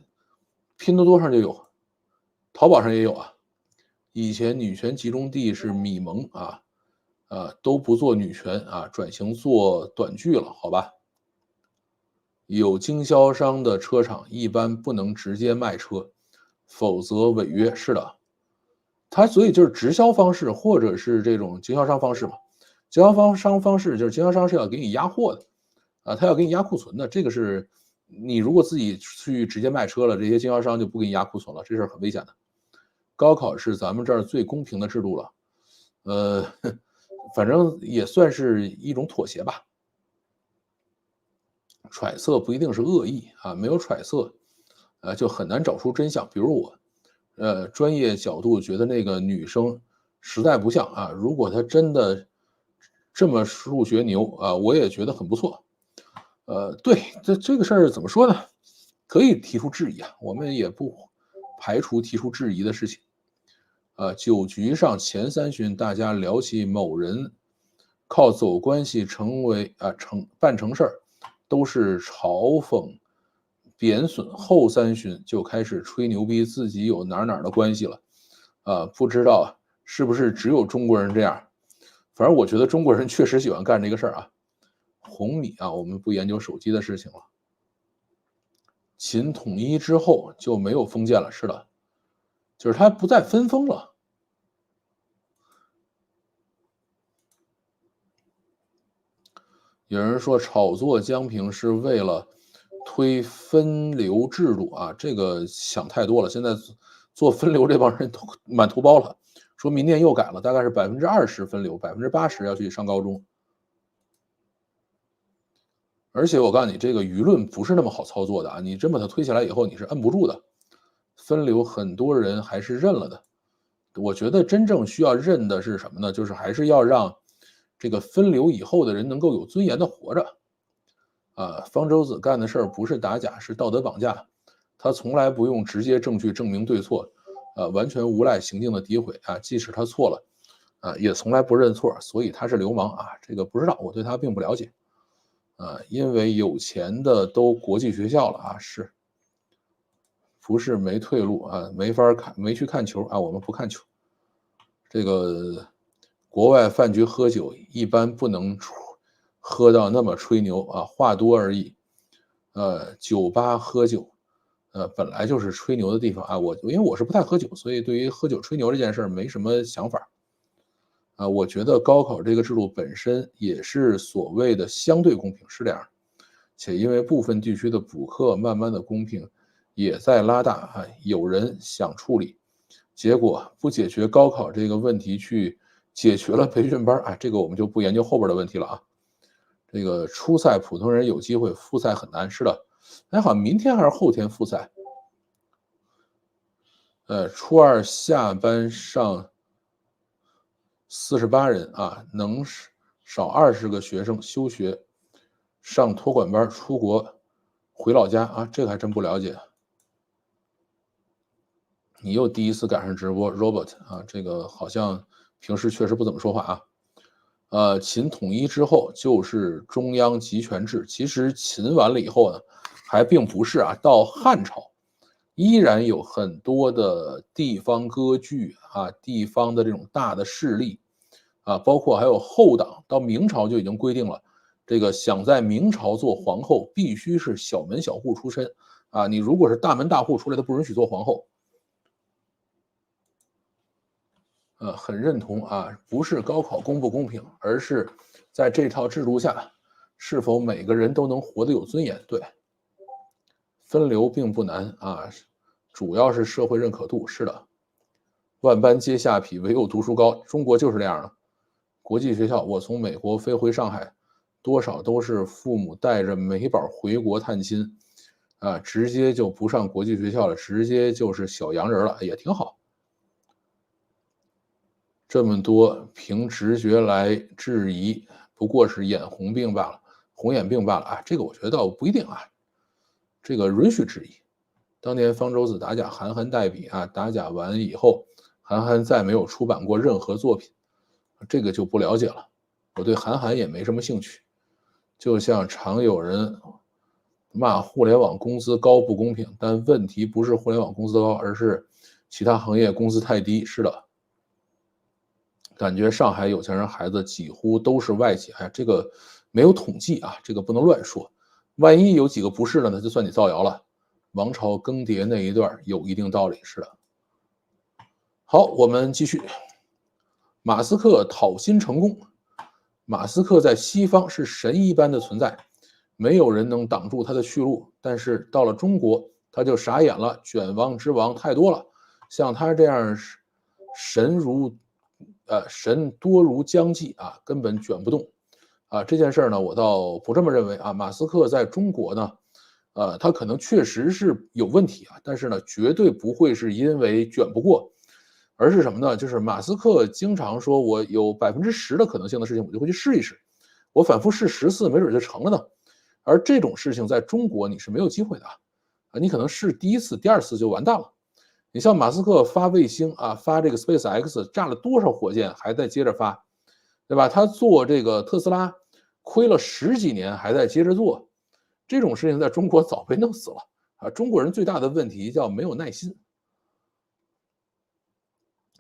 拼多多上就有，淘宝上也有啊。以前女权集中地是米蒙啊，都不做女权啊，转型做短剧了，好吧？有经销商的车厂一般不能直接卖车，否则违约。是的，它所以就是直销方式或者是这种经销商方式嘛。经销商方式就是经销商是要给你压货的，他要给你压库存的。这个是你如果自己去直接卖车了，这些经销商就不给你压库存了，这事儿很危险的。高考是咱们这儿最公平的制度了，呃，反正也算是一种妥协吧。揣测不一定是恶意啊，没有揣测，就很难找出真相。比如我，专业角度觉得那个女生实在不像啊，如果她真的这么数学牛啊，我也觉得很不错。对，这个事儿怎么说呢？可以提出质疑啊，我们也不排除提出质疑的事情。酒局上前3巡，大家聊起某人靠走关系成为办成事儿，都是嘲讽贬损，后3巡就开始吹牛逼自己有哪儿的关系了。不知道是不是只有中国人这样，反正我觉得中国人确实喜欢干这个事儿啊。红米啊，我们不研究手机的事情了。秦统一之后就没有封建了，是的，就是它不再分封了。有人说炒作江平是为了推分流制度啊，这个想太多了。现在做分流这帮人都满头包了，说明年又改了，大概是20%分流，80%要去上高中。而且我告诉你，这个舆论不是那么好操作的啊！你真把它推起来以后，你是摁不住的。分流很多人还是认了的。我觉得真正需要认的是什么呢？就是还是要让这个分流以后的人能够有尊严的活着。方舟子干的事儿不是打假，是道德绑架。他从来不用直接证据证明对错，完全无赖行径的诋毁啊！即使他错了，也从来不认错，所以他是流氓啊！这个不知道，我对他并不了解。因为有钱的都国际学校了啊，是不是没退路啊？没法看，没去看球啊，我们不看球。这个国外饭局喝酒一般不能喝到那么吹牛啊，话多而已。酒吧喝酒，本来就是吹牛的地方啊。因为我是不太喝酒，所以对于喝酒吹牛这件事没什么想法。我觉得高考这个制度本身也是所谓的相对公平，是这样。且因为部分地区的补课慢慢的公平也在拉大啊，有人想处理，结果不解决高考这个问题，去解决了培训班啊，这个我们就不研究后边的问题了啊。这个初赛普通人有机会，复赛很难，是的。好像明天还是后天复赛。初二下班上48人啊，能少20个学生休学，上托管班出国回老家啊，这个还真不了解。你又第一次赶上直播 Robert 啊，这个好像平时确实不怎么说话啊。秦统一之后就是中央集权制，其实秦完了以后呢，还并不是啊，到汉朝依然有很多的地方割据啊，地方的这种大的势力啊，包括还有后党，到明朝就已经规定了，这个想在明朝做皇后，必须是小门小户出身啊，你如果是大门大户出来，他不允许做皇后。很认同啊，不是高考公不公平，而是在这套制度下，是否每个人都能活得有尊严。对，分流并不难啊，主要是社会认可度。是的，万般皆下品，唯有读书高，中国就是这样的。国际学校，我从美国飞回上海，多少都是父母带着美宝回国探亲，直接就不上国际学校了，直接就是小洋人了，也挺好。这么多凭直觉来质疑，不过是眼红病罢了，红眼病罢了啊！这个我觉得倒不一定啊，这个允许质疑。当年方舟子打假，韩寒代笔啊，打假完以后，韩寒再没有出版过任何作品，这个就不了解了。我对韩寒也没什么兴趣。就像常有人骂互联网工资高不公平，但问题不是互联网工资高，而是其他行业工资太低。是的。感觉上海有钱人孩子几乎都是外企，这个没有统计啊，这个不能乱说。万一有几个不是的呢，就算你造谣了。王朝更迭那一段有一定道理，是的。好，我们继续。马斯克讨薪成功。马斯克在西方是神一般的存在，没有人能挡住他的去路。但是到了中国，他就傻眼了，卷王之王太多了，像他这样神多如将计啊，根本卷不动啊。这件事呢，我倒不这么认为啊。马斯克在中国呢，他可能确实是有问题啊，但是呢，绝对不会是因为卷不过，而是什么呢？就是马斯克经常说，我有10%的可能性的事情，我就会去试一试，我反复试10次，没准就成了呢。而这种事情在中国你是没有机会的啊，你可能试第1次、第2次就完蛋了。你像马斯克发卫星啊，发这个 SpaceX 炸了多少火箭，还在接着发，对吧？他做这个特斯拉，亏了10几年还在接着做，这种事情在中国早被弄死了啊！中国人最大的问题叫没有耐心，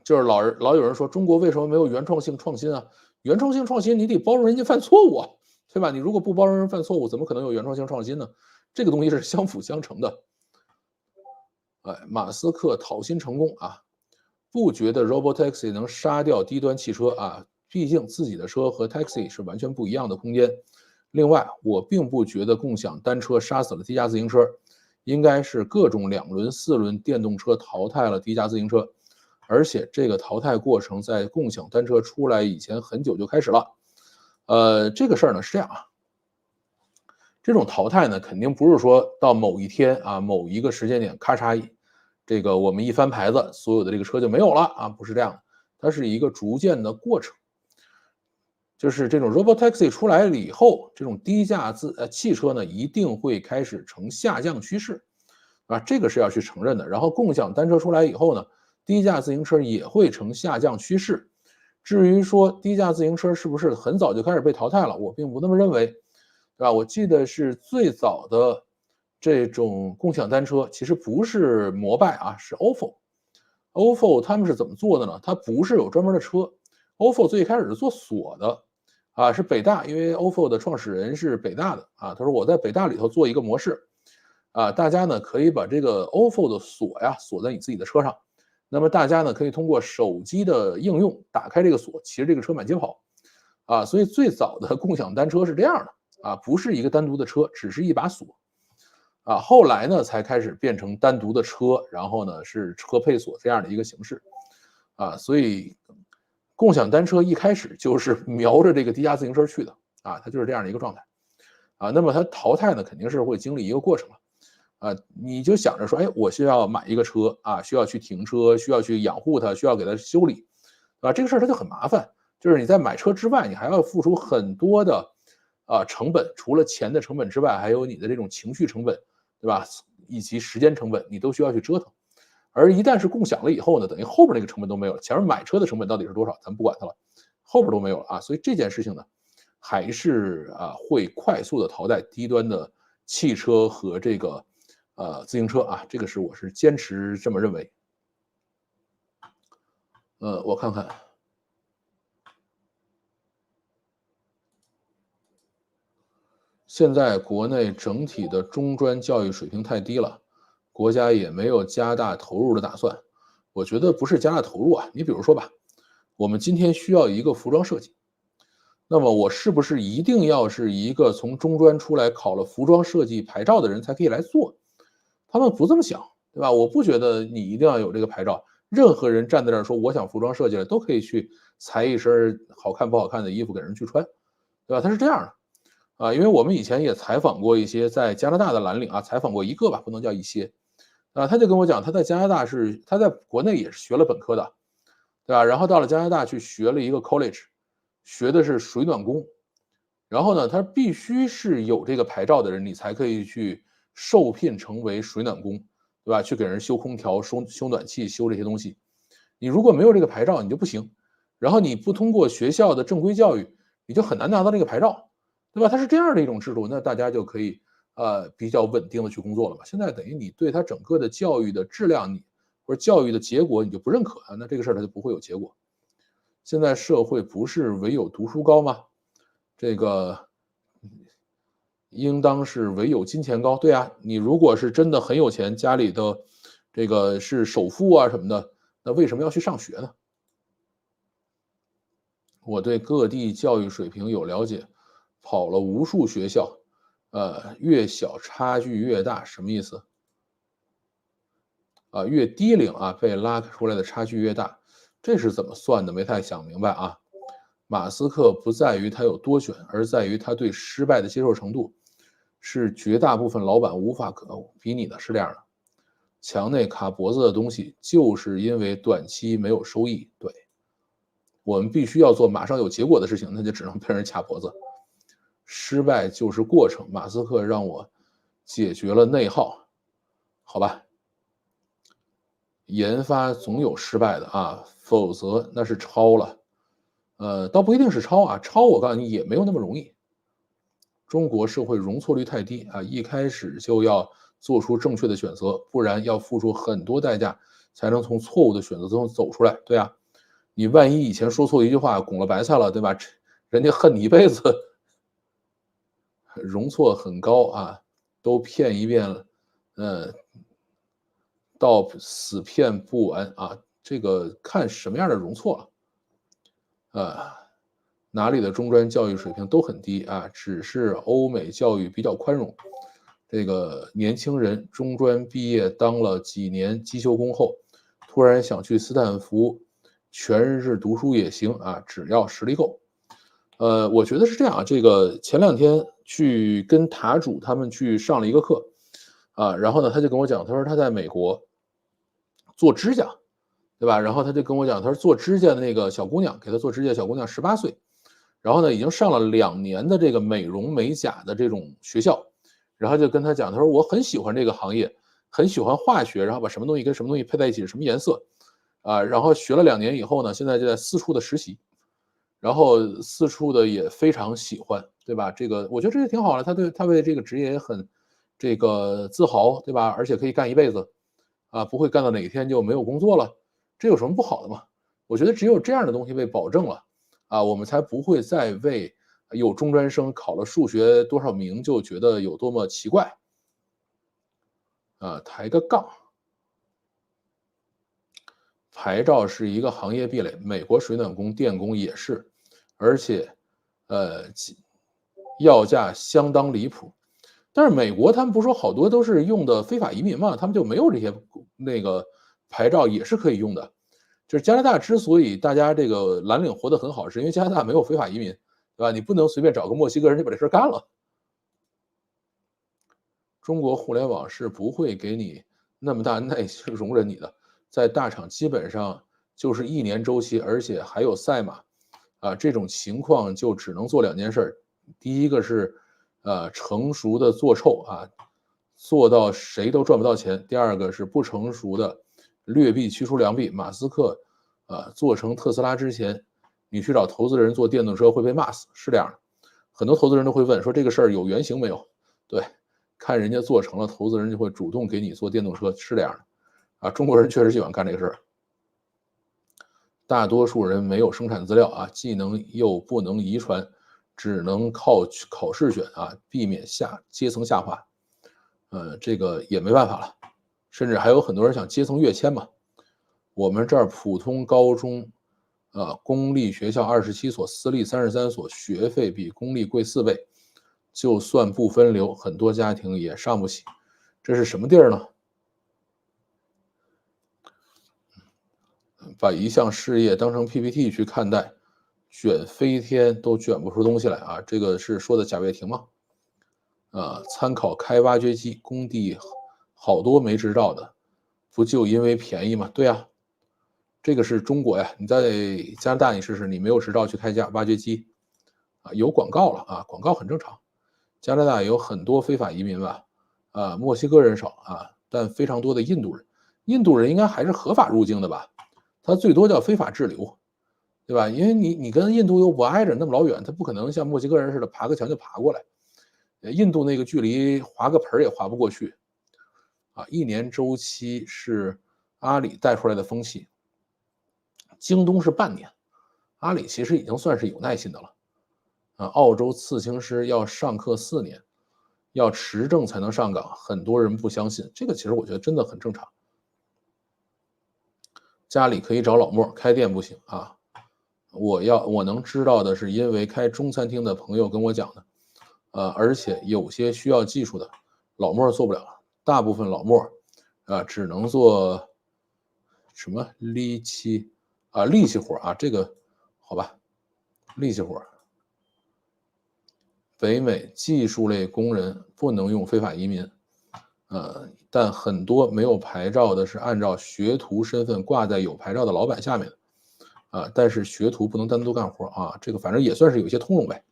就是老有人说中国为什么没有原创性创新啊？原创性创新你得包容人家犯错误啊，对吧？你如果不包容人犯错误，怎么可能有原创性创新呢？这个东西是相辅相成的。哎，马斯克讨薪成功啊，不觉得 Robotaxi 能杀掉低端汽车啊，毕竟自己的车和 taxi 是完全不一样的空间。另外，我并不觉得共享单车杀死了低价自行车，应该是各种2轮、4轮电动车淘汰了低价自行车，而且这个淘汰过程在共享单车出来以前很久就开始了。这个事儿呢是这样啊，这种淘汰呢肯定不是说到某一天啊，某一个时间点咔嚓这个我们一翻牌子，所有的这个车就没有了啊，不是这样的，它是一个逐渐的过程。就是这种 Robotaxi 出来了以后，这种低价汽车呢一定会开始呈下降趋势，啊，这个是要去承认的。然后共享单车出来以后呢，低价自行车也会呈下降趋势。至于说低价自行车是不是很早就开始被淘汰了，我并不那么认为，对吧？我记得是最早的这种共享单车其实不是摩拜啊，是 ofo。ofo 他们是怎么做的呢？它不是有专门的车，ofo 最开始是做锁的，啊，是北大，因为 ofo 的创始人是北大的啊，他说我在北大里头做一个模式，啊，大家呢可以把这个 ofo 的锁呀锁在你自己的车上，那么大家呢可以通过手机的应用打开这个锁，骑着这个车满街跑，啊，所以最早的共享单车是这样的啊，不是一个单独的车，只是一把锁，啊，后来呢才开始变成单独的车，然后呢是车配锁这样的一个形式，啊，所以共享单车一开始就是瞄着这个低价自行车去的，啊，它就是这样的一个状态，啊，那么它淘汰呢肯定是会经历一个过程了，啊，你就想着说，哎，我需要买一个车啊，需要去停车，需要去养护它，需要给它修理，啊，这个事儿它就很麻烦，就是你在买车之外，你还要付出很多的成本，除了钱的成本之外，还有你的这种情绪成本，对吧？以及时间成本，你都需要去折腾。而一旦是共享了以后呢，等于后边那个成本都没有了，前面买车的成本到底是多少，咱不管它了，后边都没有了啊。所以这件事情呢，还是会快速的淘汰低端的汽车和这个自行车啊，这个我是坚持这么认为。我看看。现在国内整体的中专教育水平太低了，国家也没有加大投入的打算。我觉得不是加大投入啊，你比如说吧，我们今天需要一个服装设计，那么我是不是一定要是一个从中专出来考了服装设计牌照的人才可以来做？他们不这么想，对吧？我不觉得你一定要有这个牌照，任何人站在这儿说我想服装设计了，都可以去裁一身好看不好看的衣服给人去穿，对吧？他是这样的。啊，因为我们以前也采访过一些在加拿大的蓝领啊，采访过一个吧，不能叫一些，啊，他就跟我讲，他在加拿大他在国内也是学了本科的，对吧？然后到了加拿大去学了一个 college，学的是水暖工，然后呢，他必须是有这个牌照的人，你才可以去受聘成为水暖工，对吧？去给人修空调、修暖气、修这些东西。你如果没有这个牌照，你就不行。然后你不通过学校的正规教育，你就很难拿到这个牌照。对吧？它是这样的一种制度，那大家就可以比较稳定的去工作了嘛。现在等于你对他整个的教育的质量，或者教育的结果你就不认可啊，那这个事儿它就不会有结果。现在社会不是唯有读书高吗？这个应当是唯有金钱高。对啊，你如果是真的很有钱，家里的这个是首富啊什么的，那为什么要去上学呢？我对各地教育水平有了解，跑了无数学校，越小差距越大，什么意思？啊，越低龄啊，被拉出来的差距越大，这是怎么算的？没太想明白啊。马斯克不在于他有多卷，而在于他对失败的接受程度，是绝大部分老板无法比拟的，是这样的。墙内卡脖子的东西，就是因为短期没有收益。对，我们必须要做马上有结果的事情，那就只能被人卡脖子。失败就是过程，马斯克让我解决了内耗，好吧？研发总有失败的啊，否则那是抄了。倒不一定是抄啊，抄我告诉你也没有那么容易。中国社会容错率太低啊，一开始就要做出正确的选择，不然要付出很多代价才能从错误的选择中走出来。对啊，你万一以前说错一句话，拱了白菜了，对吧？人家恨你一辈子，容错很高啊，都骗一遍了，呃，到死骗不完啊。这个看什么样的容错了。哪里的中专教育水平都很低啊，只是欧美教育比较宽容。这个年轻人中专毕业当了几年机修工后，突然想去斯坦福全日制读书也行啊，只要实力够。我觉得是这样啊，这个前两天去跟塔主他们去上了一个课啊，然后呢，他就跟我讲，他说他在美国做指甲，对吧？然后他就跟我讲，他说做指甲的那个小姑娘，给他做指甲小姑娘18岁，然后呢，已经上了2年的这个美容美甲的这种学校，然后就跟他讲，他说我很喜欢这个行业，很喜欢化学，然后把什么东西跟什么东西配在一起是什么颜色啊，然后学了2年以后呢，现在就在四处的实习，然后四处的也非常喜欢，对吧？这个我觉得这也挺好的，他为这个职业也很这个自豪，对吧？而且可以干一辈子，啊，不会干到哪一天就没有工作了，这有什么不好的嘛？我觉得只有这样的东西被保证了，啊，我们才不会再为有中专生考了数学多少名就觉得有多么奇怪，啊，抬个杠。牌照是一个行业壁垒，美国水暖工、电工也是，而且，呃，要价相当离谱。但是美国他们不是说好多都是用的非法移民嘛，他们就没有这些那个牌照也是可以用的。就是加拿大之所以大家这个蓝领活得很好，是因为加拿大没有非法移民，对吧？你不能随便找个墨西哥人就把这事干了。中国互联网是不会给你那么大耐心容忍你的，在大厂基本上就是1年周期，而且还有赛马，啊，这种情况就只能做2件事儿，第一个是，成熟的做臭啊，做到谁都赚不到钱；第二个是不成熟的劣币驱逐良币。马斯克，做成特斯拉之前，你去找投资人做电动车会被骂死，是这样的。很多投资人都会问说这个事儿有原型没有？对。看人家做成了，投资人就会主动给你做电动车，是这样的，啊，中国人确实喜欢干这个事儿。大多数人没有生产资料啊，技能又不能遗传，只能靠考试选啊，避免阶层下滑。这个也没办法了，甚至还有很多人想阶层跃迁嘛。我们这儿普通高中，公立学校27所，私立33所，学费比公立贵4倍。就算不分流，很多家庭也上不起。这是什么地儿呢？把一项事业当成 PPT 去看待，卷飞天都卷不出东西来啊！这个是说的贾跃亭吗？参考开挖掘机，工地好多没执照的，不就因为便宜吗？对啊，这个是中国呀。你在加拿大你试试，你没有执照去开家挖掘机，啊，有广告了啊，广告很正常。加拿大有很多非法移民吧，墨西哥人少啊，但非常多的印度人。印度人应该还是合法入境的吧？他最多叫非法滞留，对吧？因为你跟印度又不挨着那么老远，他不可能像墨西哥人似的爬个墙就爬过来。印度那个距离划个盆也划不过去啊。1年周期是阿里带出来的风气，京东是半年，阿里其实已经算是有耐心的了。澳洲刺青师要上课4年，要持证才能上岗，很多人不相信。这个其实我觉得真的很正常。家里可以找老莫，开店不行啊。我能知道的是，因为开中餐厅的朋友跟我讲的，而且有些需要技术的，老莫做不了，大部分老莫只能做什么力气活啊，这个好吧，力气活。北美技术类工人不能用非法移民，但很多没有牌照的是按照学徒身份挂在有牌照的老板下面，但是学徒不能单独干活啊，这个反正也算是有些通融呗。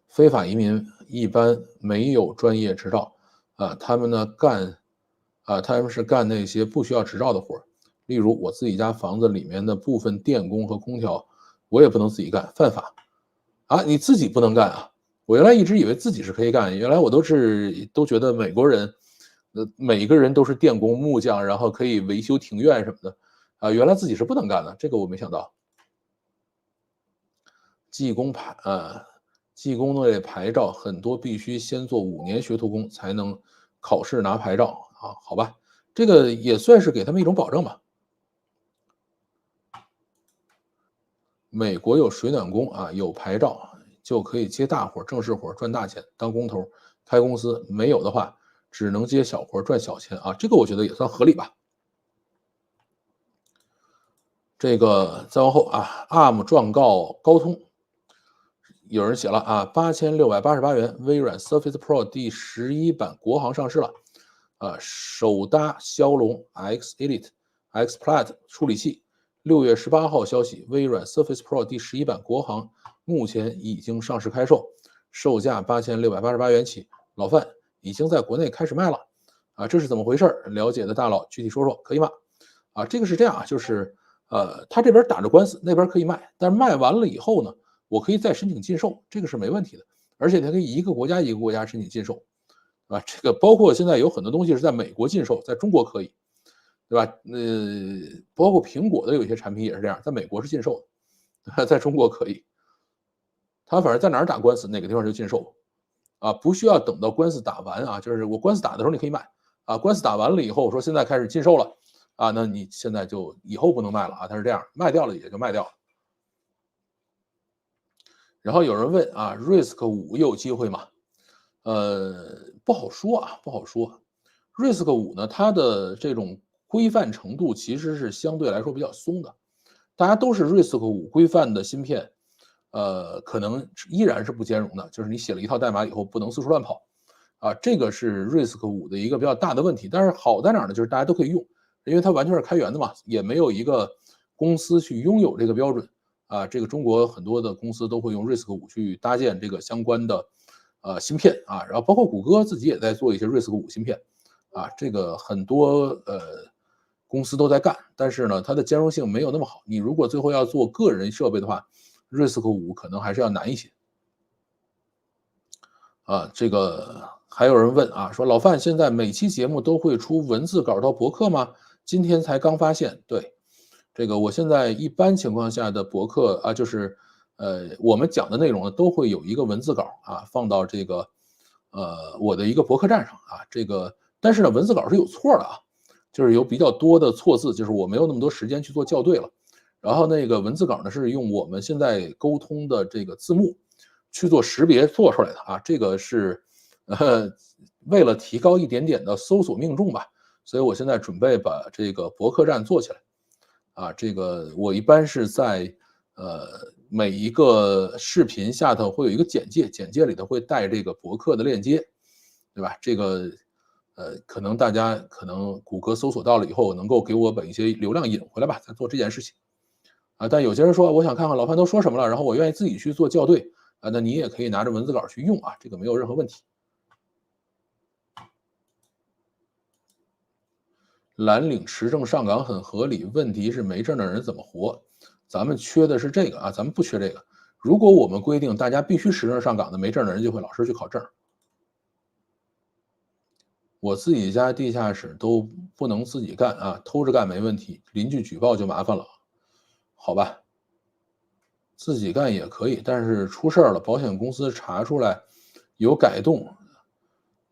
非法移民一般没有专业执照，他们呢干他们是干那些不需要执照的活，例如我自己家房子里面的部分电工和空调，我也不能自己干，犯法。你自己不能干啊？我原来一直以为自己是可以干，原来我都觉得美国人，每个人都是电工、木匠，然后可以维修庭院什么的，原来自己是不能干的，这个我没想到。技工技工类牌照很多必须先做5年学徒工才能考试拿牌照好吧，这个也算是给他们一种保证吧。美国有水暖工有牌照就可以接大活、正式活赚大钱，当工头开公司，没有的话只能接小活赚小钱这个我觉得也算合理吧。这个再往后ARM 状告高通，有人写了8688元，微软 Surface Pro 第11版国行上市了，首搭骁龙 X Elite X Plat 处理器。6月18号消息，微软 Surface Pro 第11版国行目前已经上市开售，售价8688元起。老范已经在国内开始卖了这是怎么回事？了解的大佬具体说说可以吗？这个是这样就是他这边打着官司，那边可以卖，但是卖完了以后呢，我可以再申请禁售，这个是没问题的，而且它可以一个国家一个国家申请禁售这个包括现在有很多东西是在美国禁售，在中国可以，对吧？包括苹果的有些产品也是这样，在美国是禁售的，在中国可以。他反正在哪儿打官司，哪个地方就禁售不需要等到官司打完就是我官司打的时候你可以卖官司打完了以后说现在开始禁售了那你现在就以后不能卖了它是这样，卖掉了也就卖掉了。然后有人问RISC-V 有机会吗？不好说不好说。RISC-V 呢，它的这种规范程度其实是相对来说比较松的，大家都是 RISC-V 规范的芯片，可能依然是不兼容的，就是你写了一套代码以后不能四处乱跑这个是 RISC-V 的一个比较大的问题。但是好在哪儿呢？就是大家都可以用，因为它完全是开源的嘛，也没有一个公司去拥有这个标准这个中国很多的公司都会用 RISC-V 去搭建这个相关的芯片然后包括谷歌自己也在做一些 RISC-V 芯片这个很多公司都在干，但是呢，它的兼容性没有那么好。你如果最后要做个人设备的话，RISC-V 可能还是要难一些。这个还有人问说老范现在每期节目都会出文字稿到博客吗？今天才刚发现，对，这个我现在一般情况下的博客就是我们讲的内容呢都会有一个文字稿放到这个我的一个博客站上这个但是呢文字稿是有错的就是有比较多的错字，就是我没有那么多时间去做校对了。然后那个文字稿呢是用我们现在沟通的这个字幕去做识别做出来的这个是为了提高一点点的搜索命中吧，所以我现在准备把这个博客站做起来这个我一般是在每一个视频下头会有一个简介，简介里头会带这个博客的链接，对吧？这个可能大家谷歌搜索到了以后，能够给我把一些流量引回来吧，再做这件事情但有些人说我想看看老范都说什么了，然后我愿意自己去做校对那你也可以拿着文字稿去用这个没有任何问题。蓝领持证上岗很合理，问题是没证的人怎么活？咱们缺的是这个咱们不缺这个。如果我们规定大家必须持证上岗的，没证的人就会老是去考证。我自己家地下室都不能自己干偷着干没问题，邻居举报就麻烦了，好吧？自己干也可以，但是出事了，保险公司查出来有改动，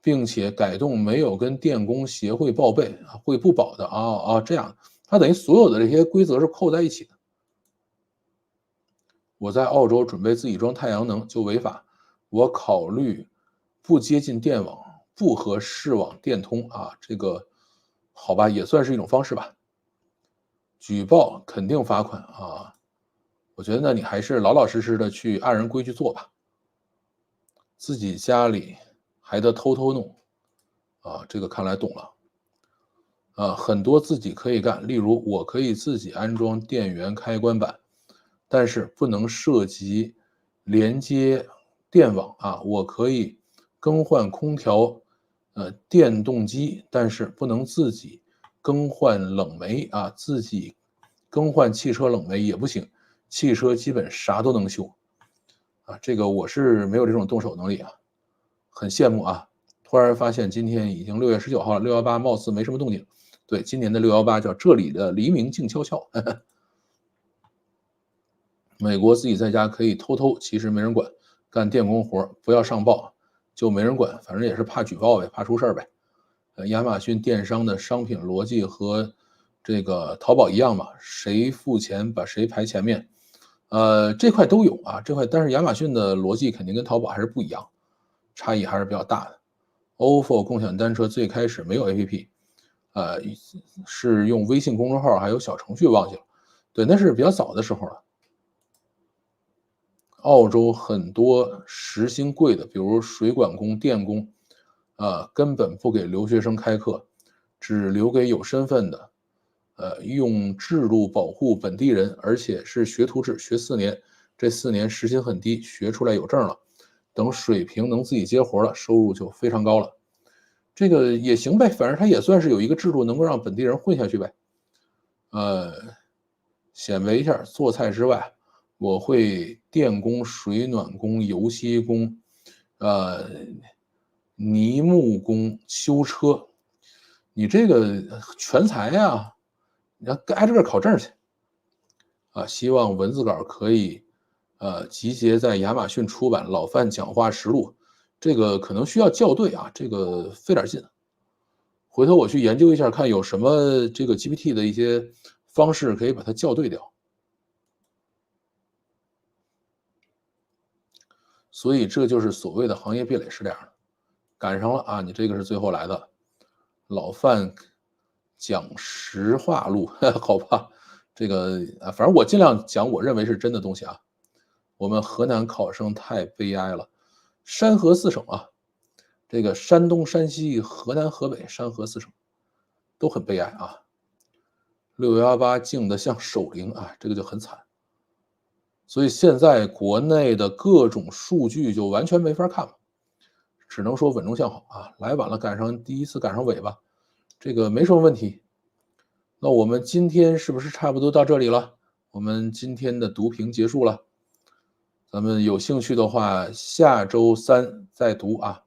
并且改动没有跟电工协会报备会不保的这样，它等于所有的这些规则是扣在一起的。我在澳洲准备自己装太阳能就违法，我考虑不接近电网，不和市网电通这个好吧，也算是一种方式吧。举报肯定罚款我觉得呢你还是老老实实的去按人规矩做吧。自己家里还得偷偷弄这个看来懂了很多自己可以干，例如我可以自己安装电源开关板，但是不能涉及连接电网我可以更换空调电动机，但是不能自己更换冷媒啊，自己更换汽车冷媒也不行，汽车基本啥都能修啊。这个我是没有这种动手能力啊，很羡慕啊。突然发现今天已经6月19号了，618貌似没什么动静。对，今年的618叫这里的黎明静悄悄。美国自己在家可以偷偷，其实没人管，干电工活不要上报，就没人管，反正也是怕举报呗，怕出事呗。亚马逊电商的商品逻辑和这个淘宝一样嘛，谁付钱把谁排前面，这块都有啊，这块，但是亚马逊的逻辑肯定跟淘宝还是不一样，差异还是比较大的。ofo 共享单车最开始没有 APP，是用微信公众号还有小程序忘记了，对，那是比较早的时候了。澳洲很多时薪贵的，比如水管工、电工，根本不给留学生开课，只留给有身份的。用制度保护本地人，而且是学徒制，学4年，这4年时薪很低，学出来有证了，等水平能自己接活了，收入就非常高了。这个也行呗，反正他也算是有一个制度能够让本地人混下去呗。显摆一下，做菜之外，我会电工、水暖工、油漆工，呃，泥木工、修车。你这个全才呀，你要挨着个考证去啊！希望文字稿可以集结在亚马逊出版《老范讲话实录》，这个可能需要校对啊，这个费点劲。回头我去研究一下，看有什么这个 GPT 的一些方式可以把它校对掉。所以这就是所谓的行业壁垒是这样的，赶上了啊！你这个是最后来的，老范讲实话录，好吧？这个反正我尽量讲我认为是真的东西啊。我们河南考生太悲哀了，山河4省啊，这个山东、山西、河南、河北，山河4省都很悲哀啊。618静得像守灵啊，这个就很惨。所以现在国内的各种数据就完全没法看了，只能说稳中向好啊，来晚了赶上第一次赶上尾巴，这个没什么问题。那我们今天是不是差不多到这里了？我们今天的读评结束了，咱们有兴趣的话，下周3再读啊。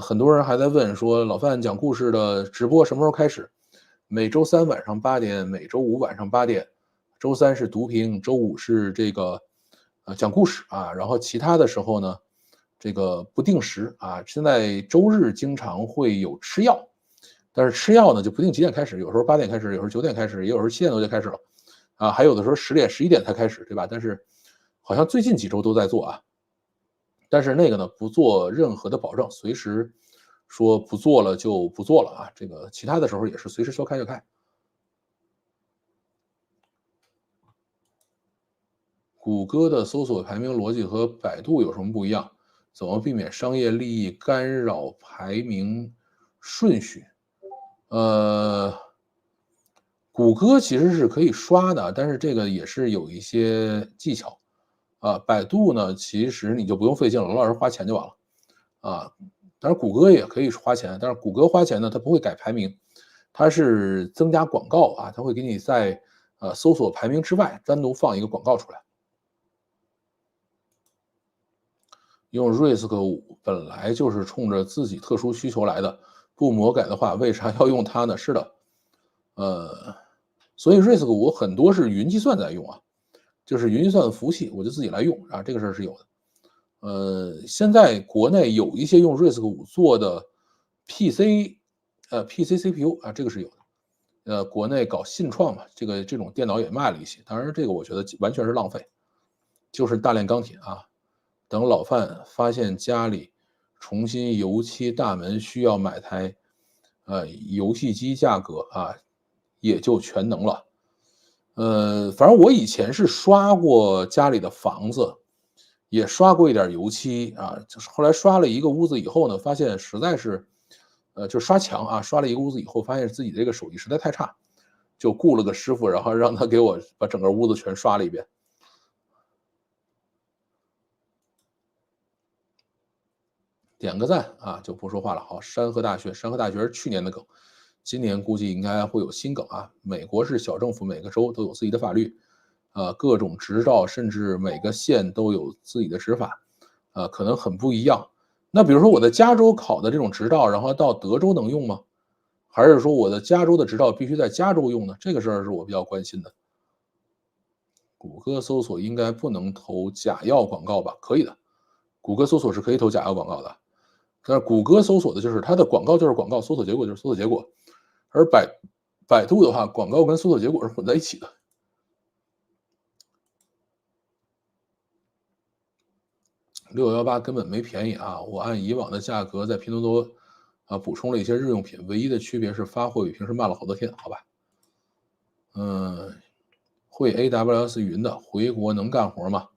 很多人还在问说，老范讲故事的直播什么时候开始？每周3晚上8点，每周5晚上8点。周3是读评，周5是这个讲故事啊，然后其他的时候呢，这个不定时啊。现在周日经常会有吃药，但是吃药呢就不定几点开始，有时候8点开始，有时候9点开始，也有时候7点多就开始了啊，还有的时候10点、11点才开始，对吧？但是好像最近几周都在做啊。但是那个呢，不做任何的保证，随时说不做了就不做了啊。这个其他的时候也是随时说开就开。谷歌的搜索排名逻辑和百度有什么不一样？怎么避免商业利益干扰排名顺序？谷歌其实是可以刷的，但是这个也是有一些技巧啊。百度呢，其实你就不用费劲了，老老实花钱就完了啊。当然，谷歌也可以花钱，但是谷歌花钱呢，它不会改排名，它是增加广告啊，它会给你在搜索排名之外单独放一个广告出来。用 RISC-5本来就是冲着自己特殊需求来的，不魔改的话，为啥要用它呢？是的，所以 RISC-5很多是云计算在用啊，就是云计算的服务器，我就自己来用啊，这个事儿是有的。现在国内有一些用 RISC-5做的 PC CPU 啊，这个是有的。国内搞信创嘛，这种电脑也卖了一些，当然这个我觉得完全是浪费，就是大炼钢铁啊。等老范发现家里重新油漆大门需要买台游戏机，价格啊也就全能了。反正我以前是刷过家里的房子，也刷过一点油漆啊，就是后来刷了一个屋子以后呢，发现实在是，就刷墙啊，刷了一个屋子以后，发现自己这个手艺实在太差，就雇了个师傅，然后让他给我把整个屋子全刷了一遍。点个赞啊，就不说话了。好，山河大学，山河大学是去年的梗，今年估计应该会有新梗啊。美国是小政府，每个州都有自己的法律，各种执照，甚至每个县都有自己的执法，可能很不一样。那比如说我在加州考的这种执照，然后到德州能用吗？还是说我的加州的执照必须在加州用呢？这个事儿是我比较关心的。谷歌搜索应该不能投假药广告吧？可以的，谷歌搜索是可以投假药广告的。但是谷歌搜索的就是它的广告就是广告，搜索结果就是搜索结果，而百度的话，广告跟搜索结果是混在一起的。618根本没便宜啊！我按以往的价格在拼多多补充了一些日用品，唯一的区别是发货比平时慢了好多天，好吧？嗯，会 AWS 云的回国能干活吗？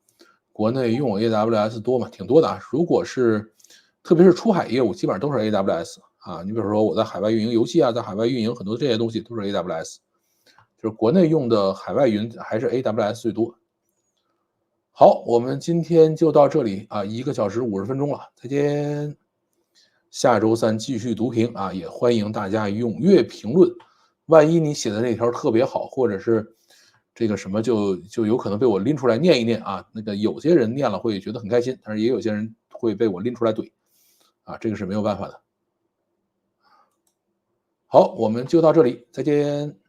国内用 AWS 多吗？挺多的啊。如果是特别是出海业务，基本上都是 AWS 啊。你比如说我在海外运营游戏啊，在海外运营很多这些东西都是 AWS，就是国内用的海外云还是 AWS 最多。好，我们今天就到这里啊，1个小时50分钟了，再见。下周三继续读评啊，也欢迎大家踊跃评论。万一你写的那条特别好，或者是这个什么就有可能被我拎出来念一念啊。那个有些人念了会觉得很开心，但是也有些人会被我拎出来怼啊，这个是没有办法的。好，我们就到这里，再见。